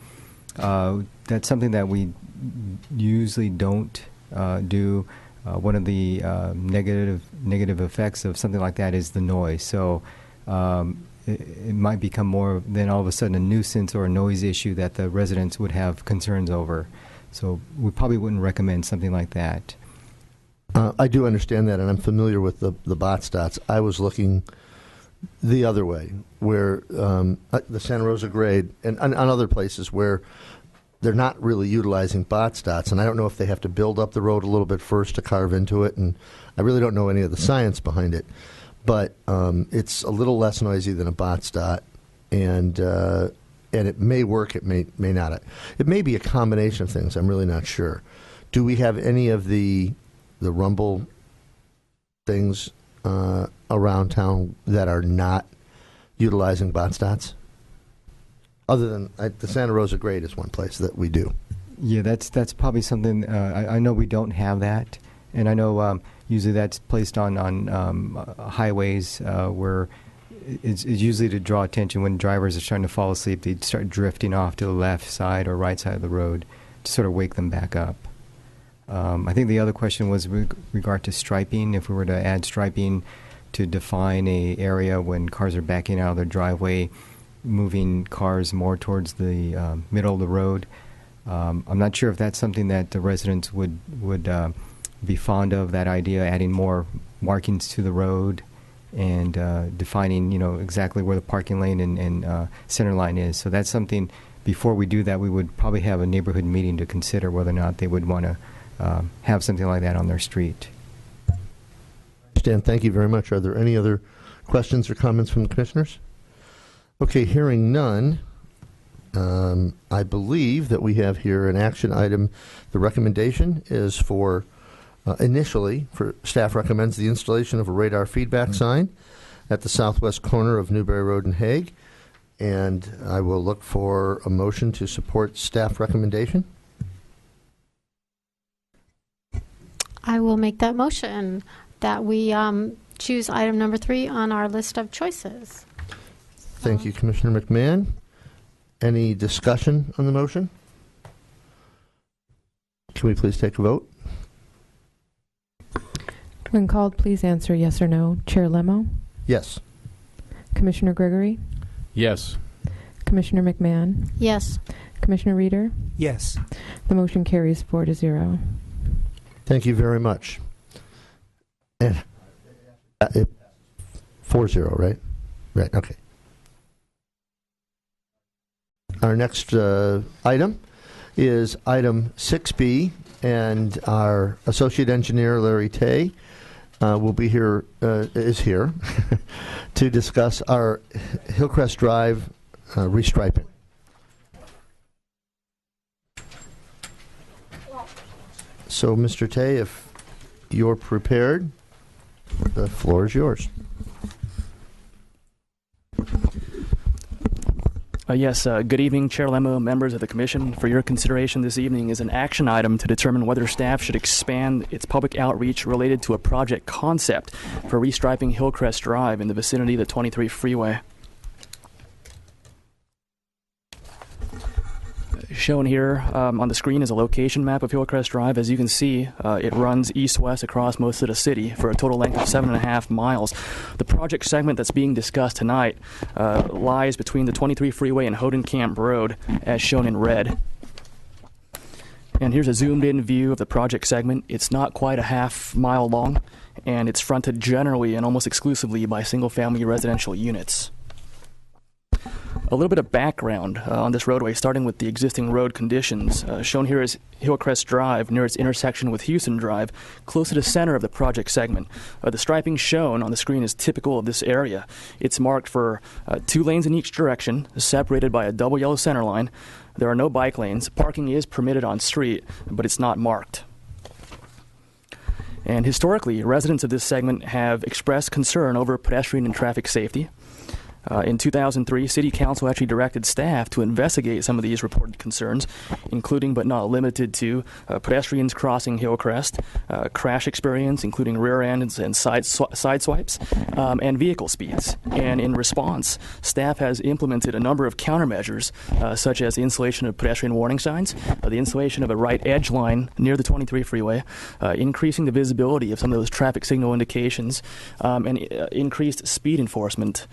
That's something that we usually don't do. One of the negative effects of something like that is the noise. So it might become more then all of a sudden a nuisance or a noise issue that the residents would have concerns over. So we probably wouldn't recommend something like that. I do understand that, and I'm familiar with the box dots. I was looking the other way, where the Santa Rosa grade and on other places where they're not really utilizing box dots, and I don't know if they have to build up the road a little bit first to carve into it, and I really don't know any of the science behind it. But it's a little less noisy than a box dot, and it may work, it may not. It may be a combination of things. I'm really not sure. Do we have any of the rumble things around town that are not utilizing box dots? Other than the Santa Rosa grade is one place that we do. Yeah, that's probably something. I know we don't have that, and I know usually that's placed on highways where it's usually to draw attention when drivers are trying to fall asleep. They start drifting off to the left side or right side of the road to sort of wake them back up. I think the other question was with regard to striping. If we were to add striping to define a area when cars are backing out of their driveway, moving cars more towards the middle of the road. I'm not sure if that's something that the residents would be fond of, that idea, adding more markings to the road and defining, exactly where the parking lane and center line is. So that's something, before we do that, we would probably have a neighborhood meeting to consider whether or not they would want to have something like that on their street. Stan, thank you very much. Are there any other questions or comments from the commissioners? Okay, hearing none, I believe that we have here an action item. The recommendation is for, initially, staff recommends the installation of a radar feedback sign at the southwest corner of Newbury Road and Hague. And I will look for a motion to support staff recommendation. I will make that motion that we choose item number 3 on our list of choices. Thank you, Commissioner McMahon. Any discussion on the motion? Can we please take a vote? When called, please answer yes or no. Chair Lemo? Yes. Commissioner Gregory? Yes. Commissioner McMahon? Yes. Commissioner Reeder? Yes. The motion carries 4-0. Thank you very much. And 4-0, right? Right, okay. Our next item is item 6B, and our associate engineer, Larry Tay, is here to discuss our Hillcrest Drive restriping. So, Mr. Tay, if you're prepared, the floor is yours. Yes, good evening, Chair Lemo, members of the Commission. For your consideration this evening is an action item to determine whether staff should expand its public outreach related to a project concept for restriping Hillcrest Drive in the vicinity of the 23 freeway. Shown here on the screen is a location map of Hillcrest Drive. As you can see, it runs east-west across most of the city for a total length of 7.5 miles. The project segment that's being discussed tonight lies between the 23 freeway and Houghton Camp Road, as shown in red. And here's a zoomed-in view of the project segment. It's not quite a half mile long, and it's fronted generally and almost exclusively by single-family residential units. A little bit of background on this roadway, starting with the existing road conditions. Shown here is Hillcrest Drive near its intersection with Houston Drive, close to the center of the project segment. The striping shown on the screen is typical of this area. It's marked for 2 lanes in each direction, separated by a double yellow center line. There are no bike lanes. Parking is permitted on street, but it's not marked. And historically, residents of this segment have expressed concern over pedestrian and traffic safety. In 2003, City Council actually directed staff to investigate some of these reported concerns, including but not limited to pedestrians crossing Hillcrest, crash experience, including rear ends and side swipes, and vehicle speeds. And in response, staff has implemented a number of countermeasures, such as the installation of pedestrian warning signs, the installation of a right edge line near the 23 freeway, increasing the visibility of some of those traffic signal indications, and increased speed enforcement.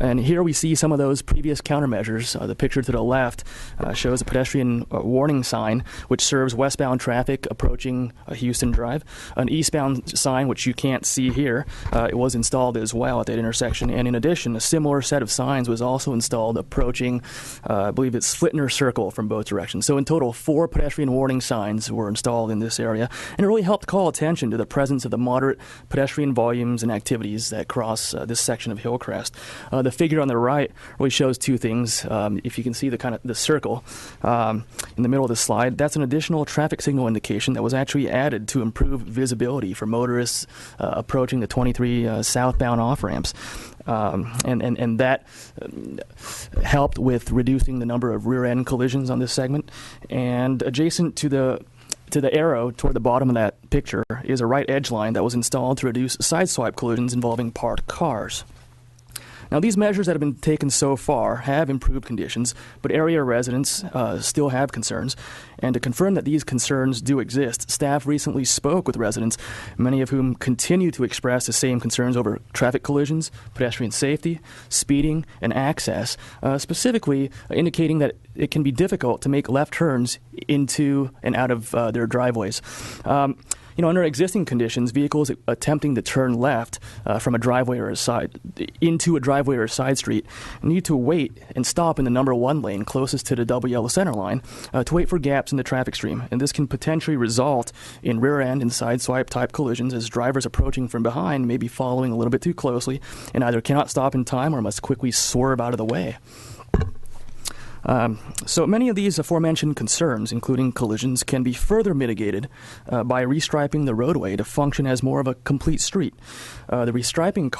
And here we see some of those previous countermeasures. The picture to the left shows a pedestrian warning sign which serves westbound traffic approaching Houston Drive. An eastbound sign, which you can't see here, it was installed as well at that intersection. And in addition, a similar set of signs was also installed approaching, I believe it's Flitner Circle from both directions. So in total, 4 pedestrian warning signs were installed in this area. And it really helped call attention to the presence of the moderate pedestrian volumes and activities that cross this section of Hillcrest. The figure on the right really shows 2 things. If you can see the circle in the middle of the slide, that's an additional traffic signal indication that was actually added to improve visibility for motorists approaching the 23 southbound off-ramps. And that helped with reducing the number of rear-end collisions on this segment. And adjacent to the arrow toward the bottom of that picture is a right edge line that was installed to reduce side swipe collisions involving parked cars. Now, these measures that have been taken so far have improved conditions, but area residents still have concerns. And to confirm that these concerns do exist, staff recently spoke with residents, many of whom continue to express the same concerns over traffic collisions, pedestrian safety, speeding, and access, specifically indicating that it can be difficult to make left turns into and out of their driveways. Under existing conditions, vehicles attempting to turn left from a driveway or a side into a driveway or a side street need to wait and stop in the number 1 lane closest to the double yellow center line to wait for gaps in the traffic stream. And this can potentially result in rear end and side swipe type collisions as drivers approaching from behind may be following a little bit too closely and either cannot stop in time or must quickly swerve out of the way. So many of these aforementioned concerns, including collisions, can be further mitigated by restriping the roadway to function as more of a complete street. This restriping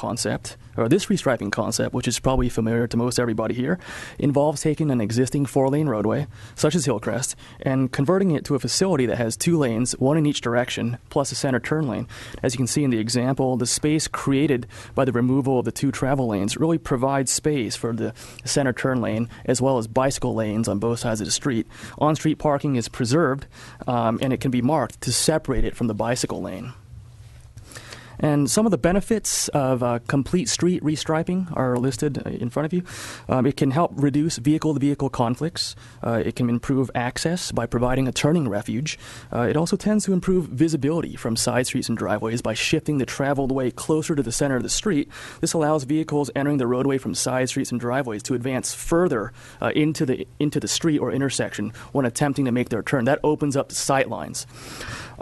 concept, which is probably familiar to most everybody here, involves taking an existing 4-lane roadway, such as Hillcrest, and converting it to a facility that has 2 lanes, 1 in each direction, plus a center turn lane. As you can see in the example, the space created by the removal of the 2 travel lanes really provides space for the center turn lane, as well as bicycle lanes on both sides of the street. On-street parking is preserved, and it can be marked to separate it from the bicycle lane. And some of the benefits of complete street restriping are listed in front of you. It can help reduce vehicle-to-vehicle conflicts. It can improve access by providing a turning refuge. It also tends to improve visibility from side streets and driveways by shifting the traveled way closer to the center of the street. This allows vehicles entering the roadway from side streets and driveways to advance further into the street or intersection when attempting to make their turn. That opens up the sight lines.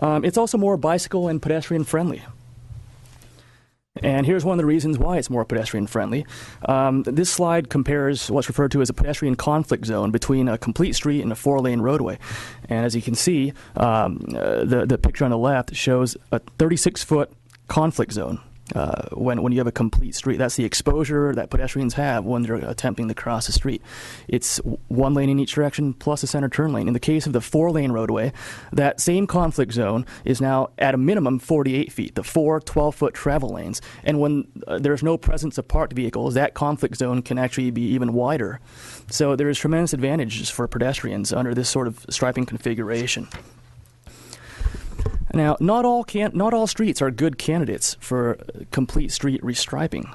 It's also more bicycle and pedestrian friendly. And here's one of the reasons why it's more pedestrian friendly. This slide compares what's referred to as a pedestrian conflict zone between a complete street and a 4-lane roadway. And as you can see, the picture on the left shows a 36-foot conflict zone. when you have a complete street. That's the exposure that pedestrians have when they're attempting to cross the street. It's one lane in each direction plus a center turn lane. In the case of the 4-lane roadway, that same conflict zone is now at a minimum 48 feet, the 4 12-foot travel lanes. And when there's no presence of parked vehicles, that conflict zone can actually be even wider. So there is tremendous advantages for pedestrians under this sort of striping configuration. Now, not all streets are good candidates for complete street restriping.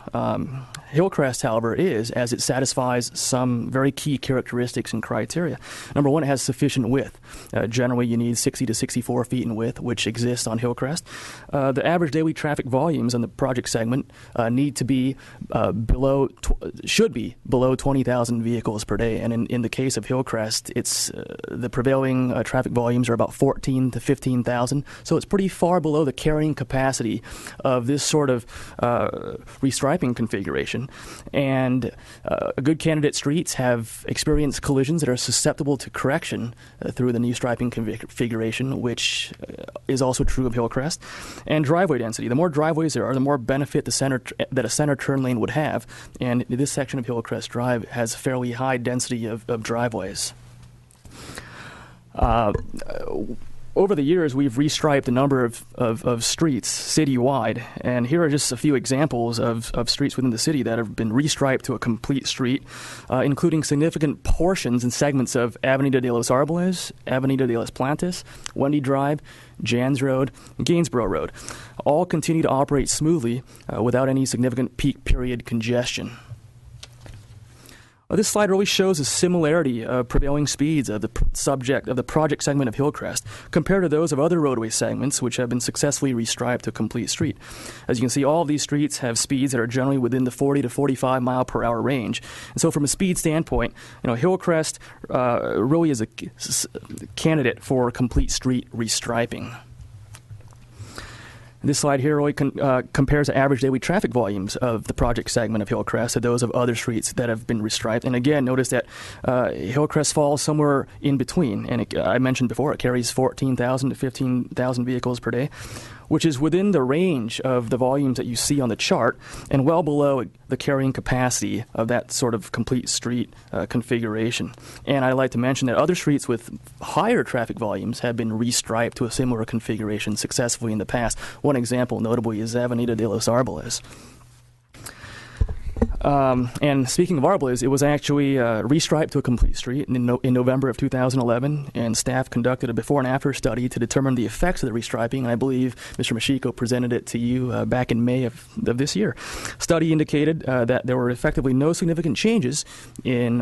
Hillcrest, however, is, as it satisfies some very key characteristics and criteria. Number one, it has sufficient width. Generally, you need 60 to 64 feet in width, which exists on Hillcrest. The average daily traffic volumes on the project segment need to be should be below 20,000 vehicles per day. And in the case of Hillcrest, it's the prevailing traffic volumes are about 14 to 15,000. So it's pretty far below the carrying capacity of this sort of restriping configuration. And good candidate streets have experienced collisions that are susceptible to correction through the new striping configuration, which is also true of Hillcrest. And driveway density. The more driveways there are, the more benefit that a center turn lane would have. And this section of Hillcrest Drive has fairly high density of driveways. Over the years, we've restriped a number of streets citywide, and here are just a few examples of streets within the city that have been restriped to a complete street, including significant portions and segments of Avenida de los Árboles, Avenida de las Plantas, Wendy Drive, Jans Road, and Gainsborough Road. All continue to operate smoothly without any significant peak period congestion. This slide really shows a similarity of prevailing speeds of the project segment of Hillcrest compared to those of other roadway segments which have been successfully restriped to a complete street. As you can see, all of these streets have speeds that are generally within the 40 to 45 mile per hour range. And so from a speed standpoint, Hillcrest really is a candidate for complete street restriping. This slide here really compares the average daily traffic volumes of the project segment of Hillcrest to those of other streets that have been restriped. And again, notice that Hillcrest falls somewhere in between. And I mentioned before, it carries 14,000 to 15,000 vehicles per day, which is within the range of the volumes that you see on the chart and well below the carrying capacity of that sort of complete street configuration. And I'd like to mention that other streets with higher traffic volumes have been restriped to a similar configuration successfully in the past. One example, notably, is Avenida de los Árboles. And speaking of Árboles, it was actually restriped to a complete street in November of 2011, and staff conducted a before and after study to determine the effects of the restriping, and I believe Mr. Machiko presented it to you back in May of this year. Study indicated that there were effectively no significant changes in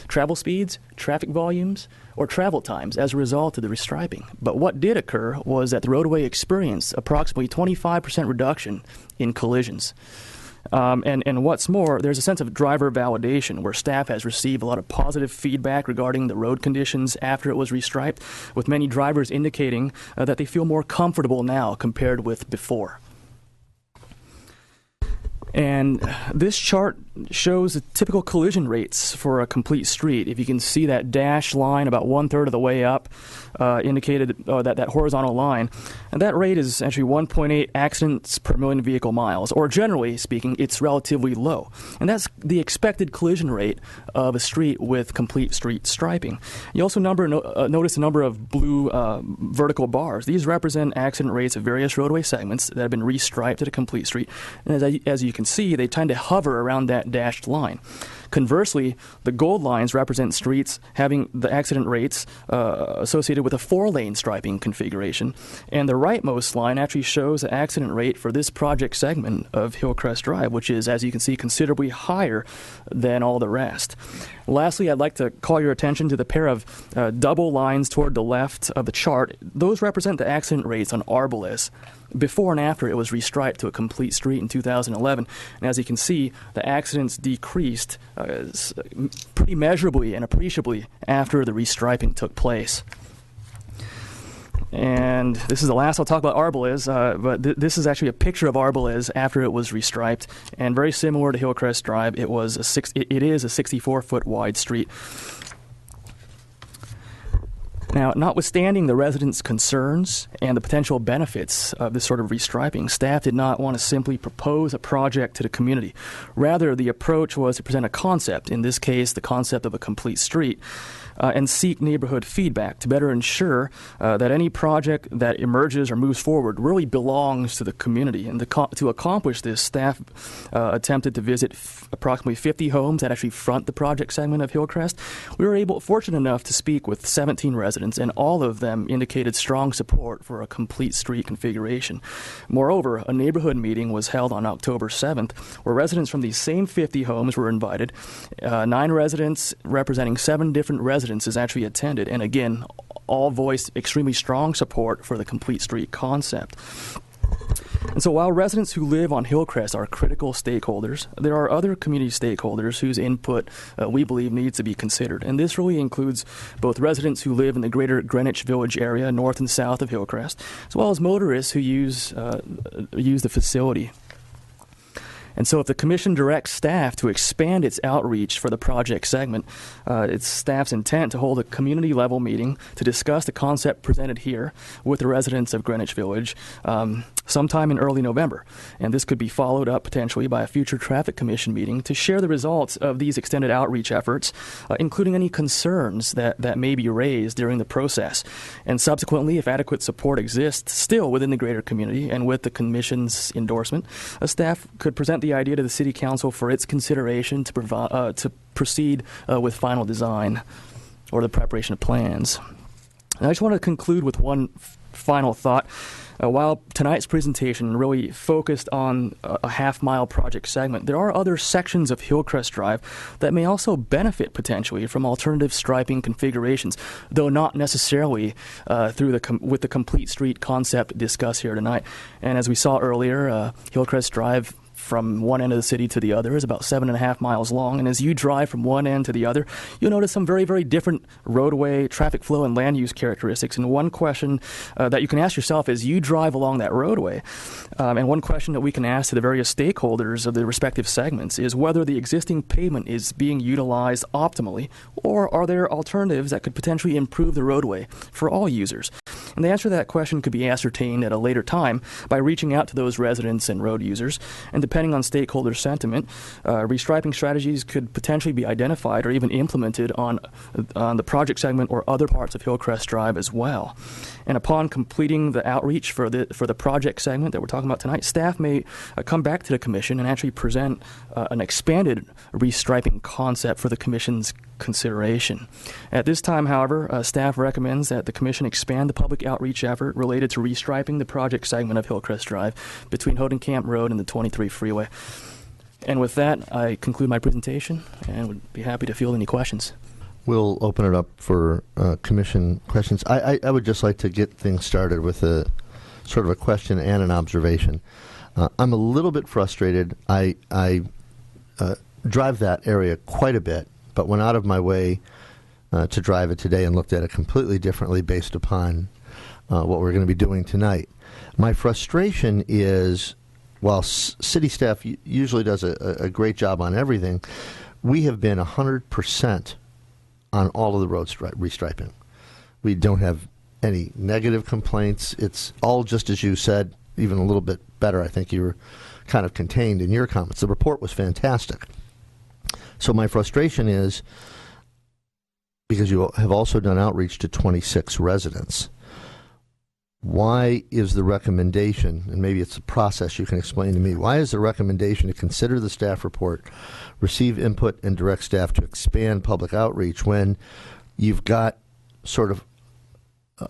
travel speeds, traffic volumes, or travel times as a result of the restriping. But what did occur was that the roadway experienced approximately 25% reduction in collisions. And what's more, there's a sense of driver validation where staff has received a lot of positive feedback regarding the road conditions after it was restriped, with many drivers indicating that they feel more comfortable now compared with before. And this chart shows the typical collision rates for a complete street. If you can see that dashed line about 1/3 of the way up, indicated that horizontal line, and that rate is actually 1.8 accidents per million vehicle miles, or generally speaking, it's relatively low. And that's the expected collision rate of a street with complete street striping. You also notice a number of blue vertical bars. These represent accident rates of various roadway segments that have been restriped at a complete street. And as you can see, they tend to hover around that dashed line. Conversely, the gold lines represent streets having the accident rates associated with a 4-lane striping configuration, and the rightmost line actually shows the accident rate for this project segment of Hillcrest Drive, which is, as you can see, considerably higher than all the rest. Lastly, I'd like to call your attention to the pair of double lines toward the left of the chart. Those represent the accident rates on Árboles before and after it was restriped to a complete street in 2011. And as you can see, the accidents decreased pretty measurably and appreciably after the restriping took place. And this is the last I'll talk about Árboles, but this is actually a picture of Árboles after it was restriped, and very similar to Hillcrest Drive, it is a 64-foot wide street. Now, notwithstanding the residents' concerns and the potential benefits of this sort of restriping, staff did not want to simply propose a project to the community. Rather, the approach was to present a concept, in this case, the concept of a complete street, and seek neighborhood feedback to better ensure that any project that emerges or moves forward really belongs to the community. And to accomplish this, staff attempted to visit approximately 50 homes that actually front the project segment of Hillcrest. We were fortunate enough to speak with 17 residents, and all of them indicated strong support for a complete street configuration. Moreover, a neighborhood meeting was held on October 7th, where residents from these same 50 homes were invited. 9 residents representing 7 different residences actually attended, and again, all voiced extremely strong support for the complete street concept. And so while residents who live on Hillcrest are critical stakeholders, there are other community stakeholders whose input we believe needs to be considered. And this really includes both residents who live in the greater Greenwich Village area, north and south of Hillcrest, as well as motorists who use the facility. And so if the Commission directs staff to expand its outreach for the project segment, it's staff's intent to hold a community-level meeting to discuss the concept presented here with the residents of Greenwich Village sometime in early November. And this could be followed up potentially by a future Traffic Commission meeting to share the results of these extended outreach efforts, including any concerns that may be raised during the process. And subsequently, if adequate support exists still within the greater community and with the Commission's endorsement, staff could present the idea to the City Council for its consideration to proceed with final design or the preparation of plans. And I just want to conclude with one final thought. While tonight's presentation really focused on a half-mile project segment, there are other sections of Hillcrest Drive that may also benefit potentially from alternative striping configurations, though not necessarily with the complete street concept discussed here tonight. And as we saw earlier, Hillcrest Drive from one end of the city to the other is about 7.5 miles long. And as you drive from one end to the other, you'll notice some very, very different roadway, traffic flow, and land use characteristics. And one question that you can ask yourself as you drive along that roadway, and one question that we can ask to the various stakeholders of the respective segments, is whether the existing pavement is being utilized optimally, or are there alternatives that could potentially improve the roadway for all users? And the answer to that question could be ascertained at a later time by reaching out to those residents and road users. And depending on stakeholder sentiment, restriping strategies could potentially be identified or even implemented on the project segment or other parts of Hillcrest Drive as well. And upon completing the outreach for the project segment that we're talking about tonight, staff may come back to the Commission and actually present an expanded restriping concept for the Commission's consideration. At this time, however, staff recommends that the Commission expand the public outreach effort related to restriping the project segment of Hillcrest Drive between Hodenkamp Road and the 23 freeway. And with that, I conclude my presentation and would be happy to field any questions. We'll open it up for Commission questions. I would just like to get things started with a sort of a question and an observation. I'm a little bit frustrated. I drive that area quite a bit, but went out of my way to drive it today and looked at it completely differently based upon what we're going to be doing tonight. My frustration is, while city staff usually does a great job on everything, we have been 100% on all of the road restriping. We don't have any negative complaints. It's all just as you said, even a little bit better. I think you were kind of contained in your comments. The report was fantastic. So my frustration is, because you have also done outreach to 26 residents, why is the recommendation, and maybe it's a process you can explain to me, why is the recommendation to consider the staff report, receive input, and direct staff to expand public outreach when you've got sort of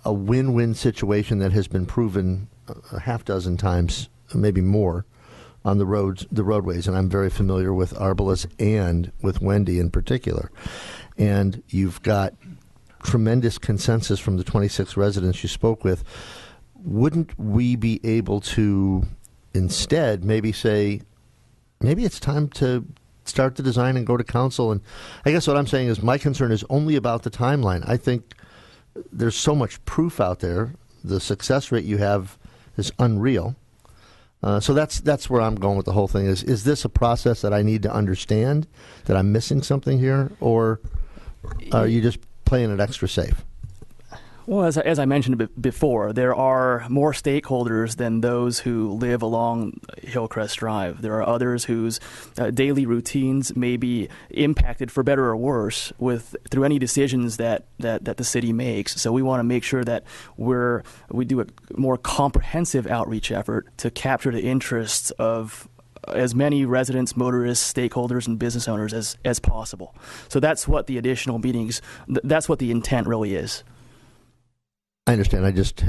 a win-win situation that has been proven a half dozen times, maybe more, on the roadways, and I'm very familiar with Arbalest and with Wendy in particular. And you've got tremendous consensus from the 26 residents you spoke with. Wouldn't we be able to instead maybe say, maybe it's time to start the design and go to council? And I guess what I'm saying is my concern is only about the timeline. I think there's so much proof out there. The success rate you have is unreal. So that's where I'm going with the whole thing. Is this a process that I need to understand, that I'm missing something here, or are you just playing it extra safe? Well, as I mentioned before, there are more stakeholders than those who live along Hillcrest Drive. There are others whose daily routines may be impacted for better or worse through any decisions that the city makes. So we want to make sure that we do a more comprehensive outreach effort to capture the interests of as many residents, motorists, stakeholders, and business owners as possible. So that's what the additional meetings, that's what the intent really is. I understand. I just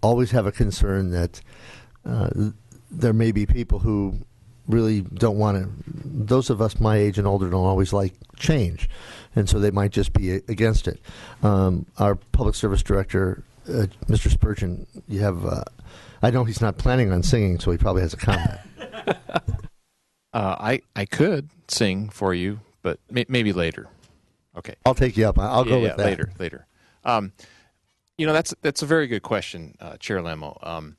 always have a concern that there may be people who really don't want to. Those of us my age and older don't always like change, and so they might just be against it. Our public service director, Mr. Spurgeon, you have. I know he's not planning on singing, so he probably has a comment. I could sing for you, but maybe later. Okay, I'll take you up. I'll go with that later. That's a very good question, Chair Lemo.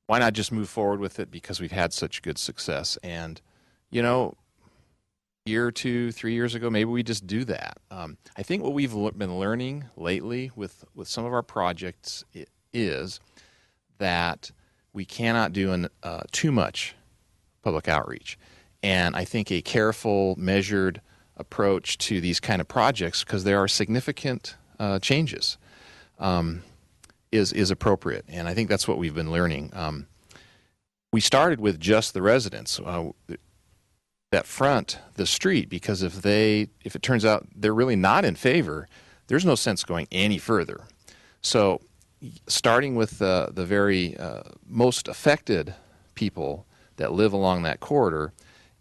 Why not just move forward with it because we've had such good success? And, a year or 2, 3 years ago, maybe we just do that. I think what we've been learning lately with some of our projects is that we cannot do too much public outreach. And I think a careful, measured approach to these kind of projects, because there are significant changes, is appropriate, and I think that's what we've been learning. We started with just the residents that front the street, because if it turns out they're really not in favor, there's no sense going any further. So, starting with the very most affected people that live along that corridor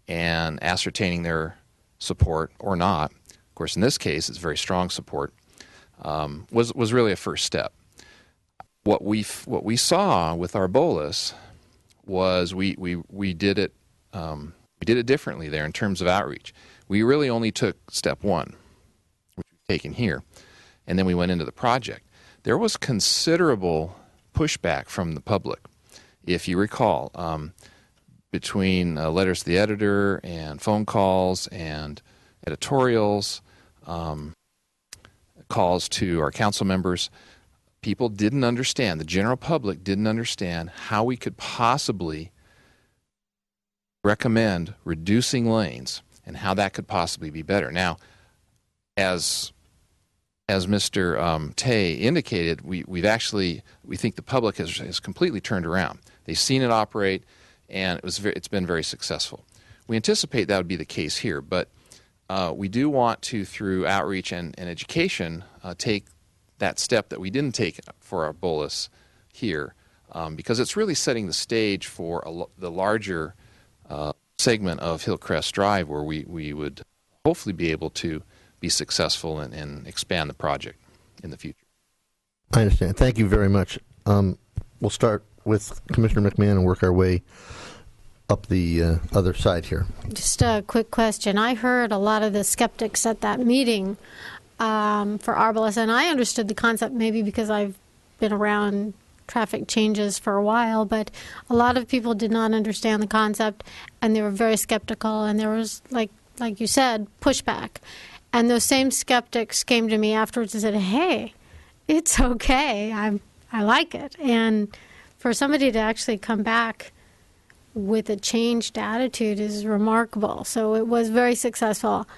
and ascertaining their support or not. Of course, in this case, it's very strong support. Was really a first step. What we saw with our bolus was we did it differently there in terms of outreach. We really only took step one, which we've taken here, and then we went into the project. There was considerable pushback from the public, if you recall, between letters to the editor and phone calls and editorials. Calls to our council members. People didn't understand, the general public didn't understand how we could possibly recommend reducing lanes and how that could possibly be better. Now, as Mr. Tay indicated, we think the public has completely turned around. They've seen it operate, and it's been very successful. We anticipate that would be the case here, but we do want to, through outreach and education, take that step that we didn't take for our bolus here, because it's really setting the stage for the larger segment of Hillcrest Drive where we would hopefully be able to be successful and expand the project in the future. I understand. Thank you very much. We'll start with Commissioner McMahon and work our way up the other side here. Just a quick question. I heard a lot of the skeptics at that meeting for Arbalest, and I understood the concept maybe because I've been around traffic changes for a while, but a lot of people did not understand the concept, and they were very skeptical, and there was, like you said, pushback. And those same skeptics came to me afterwards and said, hey, it's okay. I like it. And for somebody to actually come back with a changed attitude is remarkable. So it was very successful.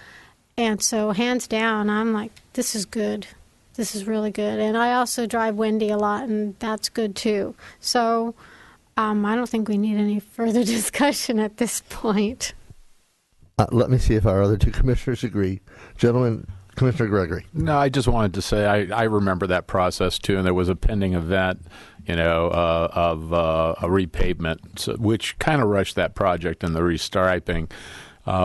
And so hands down, I'm like, this is good. This is really good. And I also drive Wendy a lot, and that's good too. So I don't think we need any further discussion at this point. Let me see if our other two commissioners agree. Gentlemen, Commissioner Gregory. No, I just wanted to say I remember that process too, and there was a pending event, of a repavement, which kind of rushed that project and the restriping,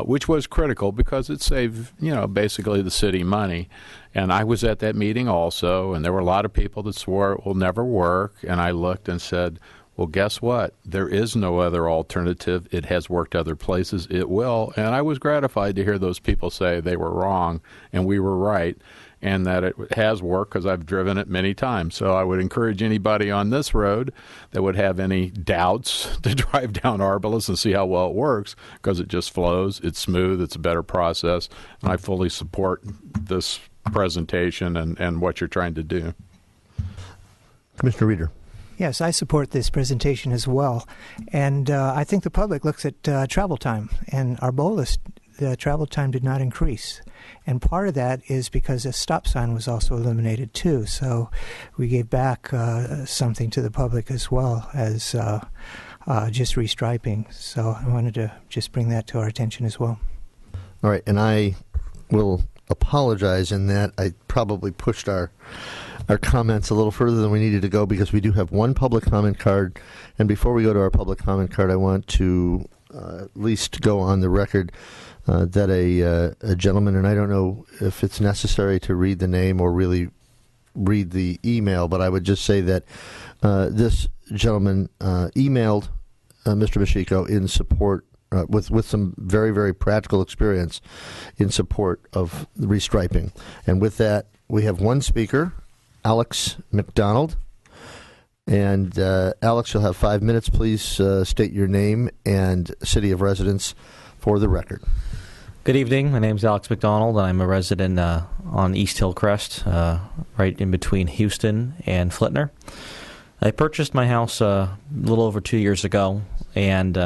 which was critical because it saved, basically the city money. And I was at that meeting also, and there were a lot of people that swore it will never work. And I looked and said, well, guess what? There is no other alternative. It has worked other places. It will. And I was gratified to hear those people say they were wrong and we were right, and that it has worked because I've driven it many times. So I would encourage anybody on this road that would have any doubts to drive down Arbalest and see how well it works, because it just flows. It's smooth. It's a better process. And I fully support this presentation and what you're trying to do. Commissioner Reeder. Yes, I support this presentation as well. And I think the public looks at travel time. And our bolus, the travel time did not increase. And part of that is because a stop sign was also eliminated too. So we gave back something to the public as well as just restriping. So I wanted to just bring that to our attention as well. All right, and I will apologize in that I probably pushed our comments a little further than we needed to go because we do have one public comment card. And before we go to our public comment card, I want to at least go on the record that a gentleman, and I don't know if it's necessary to read the name or really read the email, but I would just say that this gentleman emailed Mr. Mashiko in support with some very, very practical experience in support of the restriping. And with that, we have one speaker, Alex Mcdonald. And Alex, you'll have 5 minutes. Please state your name and city of residence for the record. Good evening. My name is Alex McDonald. I'm a resident on East Hillcrest, right in between Houston and Flitner. I purchased my house a little over 2 years ago, and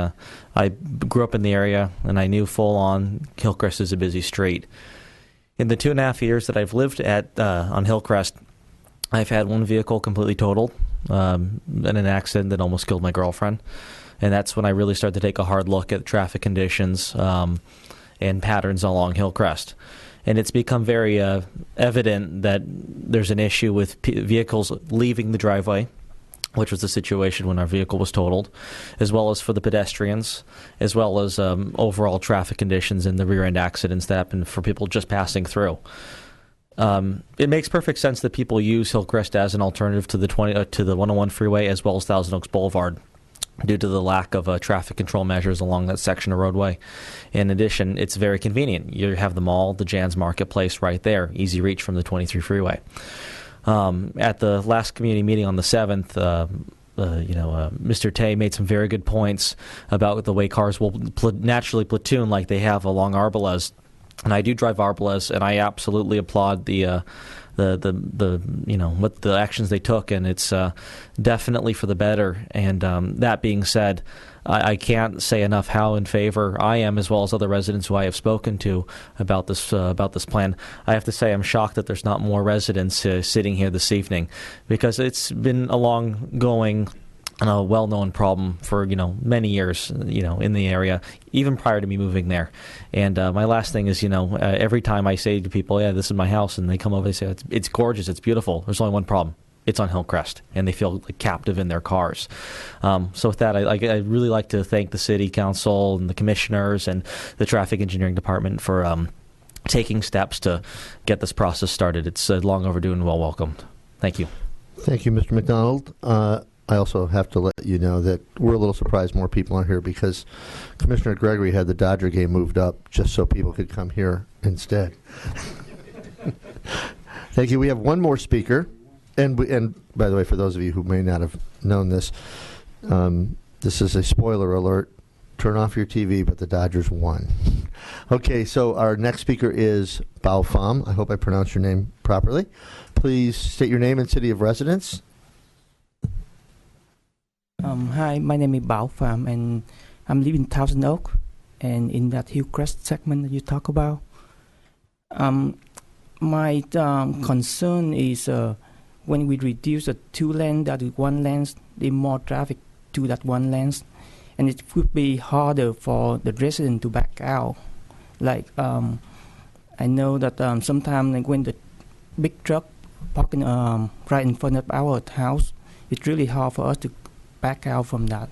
I grew up in the area, and I knew full on Hillcrest is a busy street. In the 2.5 years that I've lived on Hillcrest, I've had one vehicle completely totaled in an accident that almost killed my girlfriend, and that's when I really started to take a hard look at traffic conditions and patterns along Hillcrest. And it's become very evident that there's an issue with vehicles leaving the driveway, which was the situation when our vehicle was totaled, as well as for the pedestrians, as well as overall traffic conditions and the rear-end accidents that happen for people just passing through. It makes perfect sense that people use Hillcrest as an alternative to the 101 freeway as well as Thousand Oaks Boulevard, due to the lack of traffic control measures along that section of roadway. In addition, it's very convenient. You have the mall, the Jan's Marketplace right there, easy reach from the 23 freeway. At the last community meeting on the 7th, Mr. Tay made some very good points about the way cars will naturally platoon like they have along Arbalez. And I do drive Arbalez, and I absolutely applaud the what the actions they took, and it's definitely for the better. And that being said, I can't say enough how in favor I am, as well as other residents who I have spoken to about this plan. I have to say I'm shocked that there's not more residents sitting here this evening, because it's been a long-going, well-known problem for many years in the area, even prior to me moving there. And my last thing is every time I say to people, yeah, this is my house, and they come over, they say it's gorgeous, it's beautiful, there's only one problem: it's on Hillcrest, and they feel like captive in their cars. So with that, I really like to thank the city council and the commissioners and the traffic engineering department for taking steps to get this process started. It's long overdue and well welcomed. Thank you. Thank you, Mr. McDonald. I also have to let you know that we're a little surprised more people aren't here, because Commissioner Gregory had the Dodger game moved up just so people could come here instead. Thank you. We have one more speaker. And by the way, for those of you who may not have known this, this is a spoiler alert. Turn off your TV, but the Dodgers won. Okay, so our next speaker is Bao Pham. I hope I pronounced your name properly. Please state your name and city of residence. Hi, my name is Bao Pham, and I'm living in Thousand Oaks, and in that Hillcrest segment that you talk about. My concern is when we reduce the 2 lanes down to 1 lane, there's more traffic to that 1 lane, and it would be harder for the resident to back out. Like I know that sometimes when the big truck parking right in front of our house, it's really hard for us to back out from that.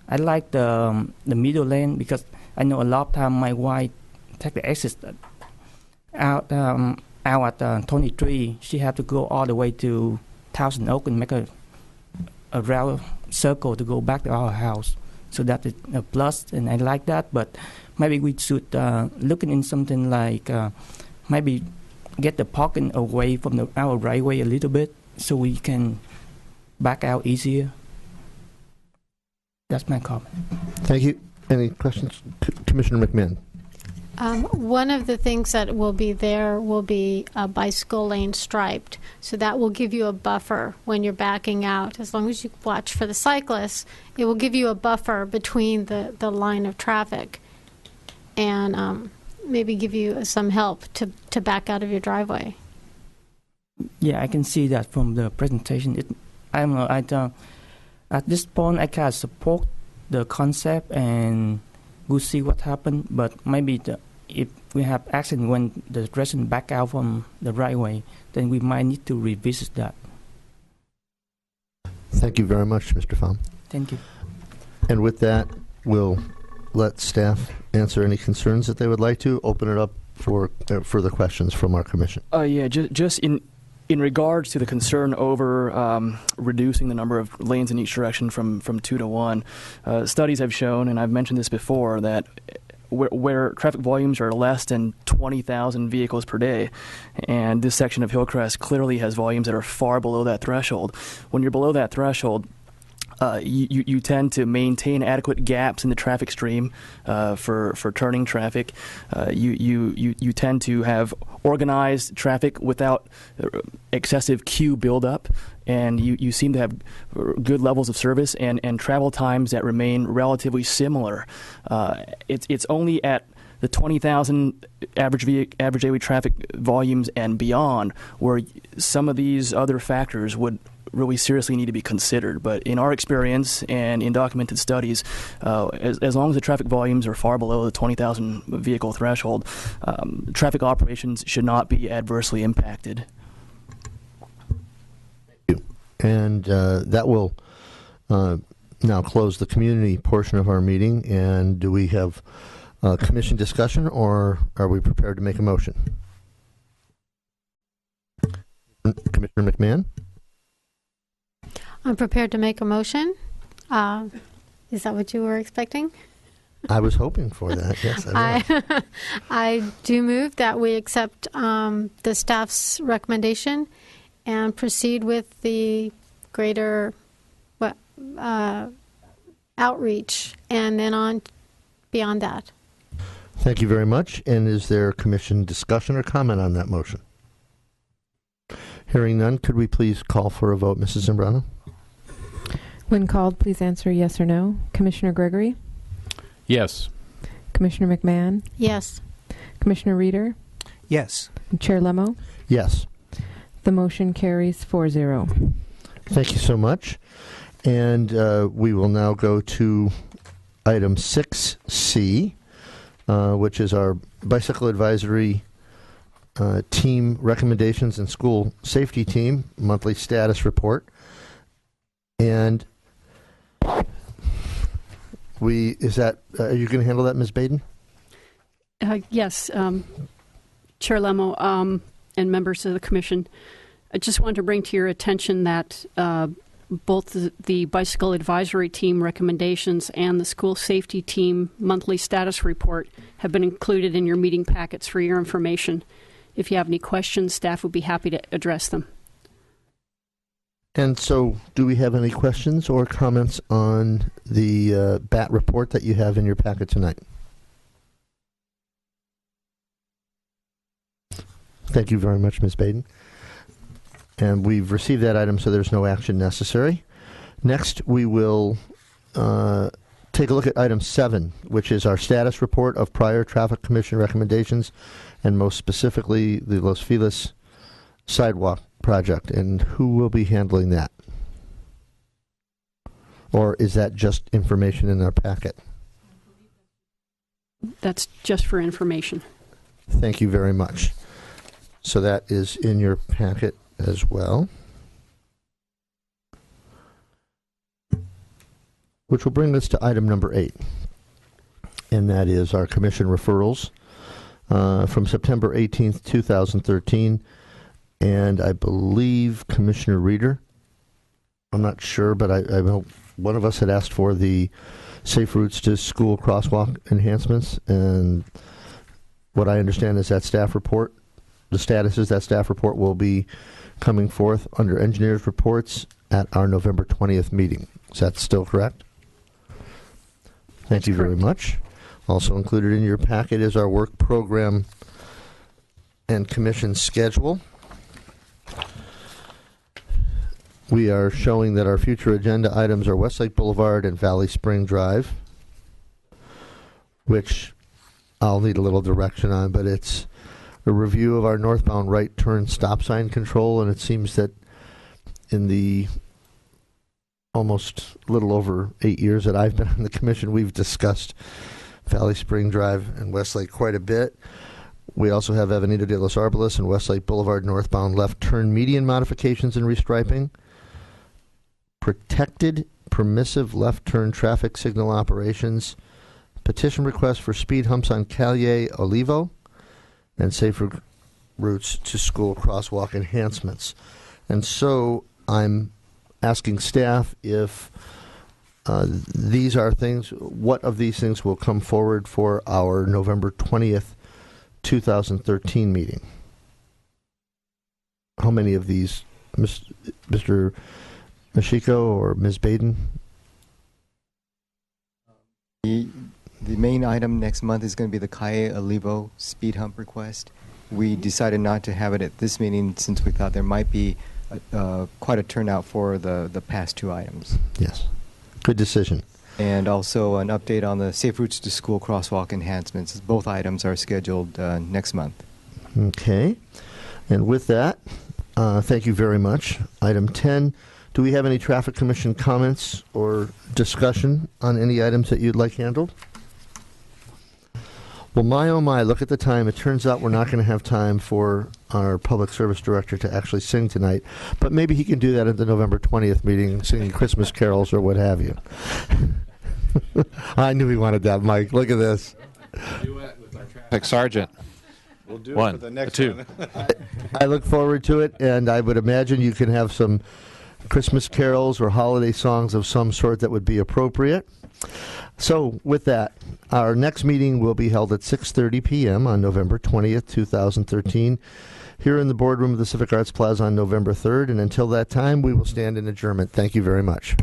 I like the middle lane, because I know a lot of time my wife take the exit out at 23. She had to go all the way to Thousand Oaks and make a round circle to go back to our house. So that is a plus, and I like that. But maybe we should look in something like maybe get the parking away from our right way a little bit, so we can back out easier. That's my comment. Thank you. Any questions? Commissioner McMahon. One of the things that will be there will be a bicycle lane striped. So that will give you a buffer when you're backing out. As long as you watch for the cyclists, it will give you a buffer between the line of traffic and maybe give you some help to back out of your driveway. Yeah, I can see that from the presentation. At this point, I can support the concept and we'll see what happens. But maybe if we have accident when the resident back out from the right way, then we might need to revisit that. Thank you very much, Mr. Pham. Thank you. And with that, we'll let staff answer any concerns that they would like to. Open it up for further questions from our commission. Just in regards to the concern over reducing the number of lanes in each direction from 2 to 1, studies have shown, and I've mentioned this before, that where traffic volumes are less than 20,000 vehicles per day, and this section of Hillcrest clearly has volumes that are far below that threshold. When you're below that threshold, you tend to maintain adequate gaps in the traffic stream for turning traffic. You tend to have organized traffic without excessive queue buildup, and you seem to have good levels of service and travel times that remain relatively similar. It's only at the 20,000 average daily traffic volumes and beyond where some of these other factors would really seriously need to be considered. But in our experience and in documented studies, as long as the traffic volumes are far below the 20,000 vehicle threshold, traffic operations should not be adversely impacted. Thank you. And that will now close the community portion of our meeting. And do we have commission discussion, or are we prepared to make a motion? Commissioner McMahon? I'm prepared to make a motion. Is that what you were expecting? I was hoping for that, yes. I do move that we accept the staff's recommendation and proceed with the greater outreach and then on beyond that. Thank you very much. And is there commission discussion or comment on that motion? Hearing none, could we please call for a vote, Mrs. Zambrano? When called, please answer yes or no. Commissioner Gregory? Yes. Commissioner McMahon? Yes. Commissioner Reeder? Yes. And Chair Lemo? Yes. The motion carries 4-0. Thank you so much. And we will now go to item 6C, which is our bicycle advisory team recommendations and school safety team monthly status report. And are you going to handle that, Ms. Baden? Yes, Chair Lemo and members of the commission. I just wanted to bring to your attention that both the bicycle advisory team recommendations and the school safety team monthly status report have been included in your meeting packets for your information. If you have any questions, staff would be happy to address them. And so, do we have any questions or comments on the BAT report that you have in your packet tonight? Thank you very much, Ms. Baden. And we've received that item, so there's no action necessary. Next, we will take a look at item 7, which is our status report of prior Traffic Commission recommendations, and most specifically, the Los Feliz sidewalk project. And who will be handling that? Or is that just information in our packet? That's just for information. Thank you very much. So that is in your packet as well. Which will bring us to item number 8. And that is our commission referrals from September 18th, 2013. And I believe Commissioner Reeder, I'm not sure, but I know one of us had asked for the Safe Routes to School crosswalk enhancements. And what I understand is that staff report, the status is that staff report will be coming forth under engineers' reports at our November 20th meeting. Is that still correct? Thank you very much. Also included in your packet is our work program and commission schedule. We are showing that our future agenda items are Westlake Boulevard and Valley Spring Drive, which I'll need a little direction on, but it's a review of our northbound right turn stop sign control, and it seems that in the almost little over 8 years that I've been on the commission, we've discussed Valley Spring Drive and Westlake quite a bit. We also have Avenida de los Arboles and Westlake Boulevard northbound left turn median modifications and restriping, protected permissive left turn traffic signal operations, petition request for speed humps on Calle Olivo, and safer routes to school crosswalk enhancements. And so I'm asking staff if these are things, what of these things will come forward for our November 20th, 2013 meeting? How many of these, Mr. Mashiko or Ms. Baden? The main item next month is going to be the Calle Olivo speed hump request. We decided not to have it at this meeting since we thought there might be quite a turnout for the past two items. Yes. Good decision. And also an update on the Safe Routes to School crosswalk enhancements. Both items are scheduled next month. Okay. And with that, thank you very much. Item 10, do we have any Traffic Commission comments or discussion on any items that you'd like handled? Well, my oh my, look at the time. It turns out we're not going to have time for our Public Service Director to actually sing tonight, but maybe he can do that at the November 20th meeting, singing Christmas carols or what have you. I knew he wanted that, Mike. Look at this. Duet with our traffic sergeant. We'll do One, it for the next two. one. I look forward to it, and I would imagine you can have some Christmas carols or holiday songs of some sort that would be appropriate. So, with that, our next meeting will be held at 6:30 p.m. on November 20th, 2013, here in the boardroom of the Civic Arts Plaza on November 3rd, and until that time, we will stand in adjournment. Thank you very much.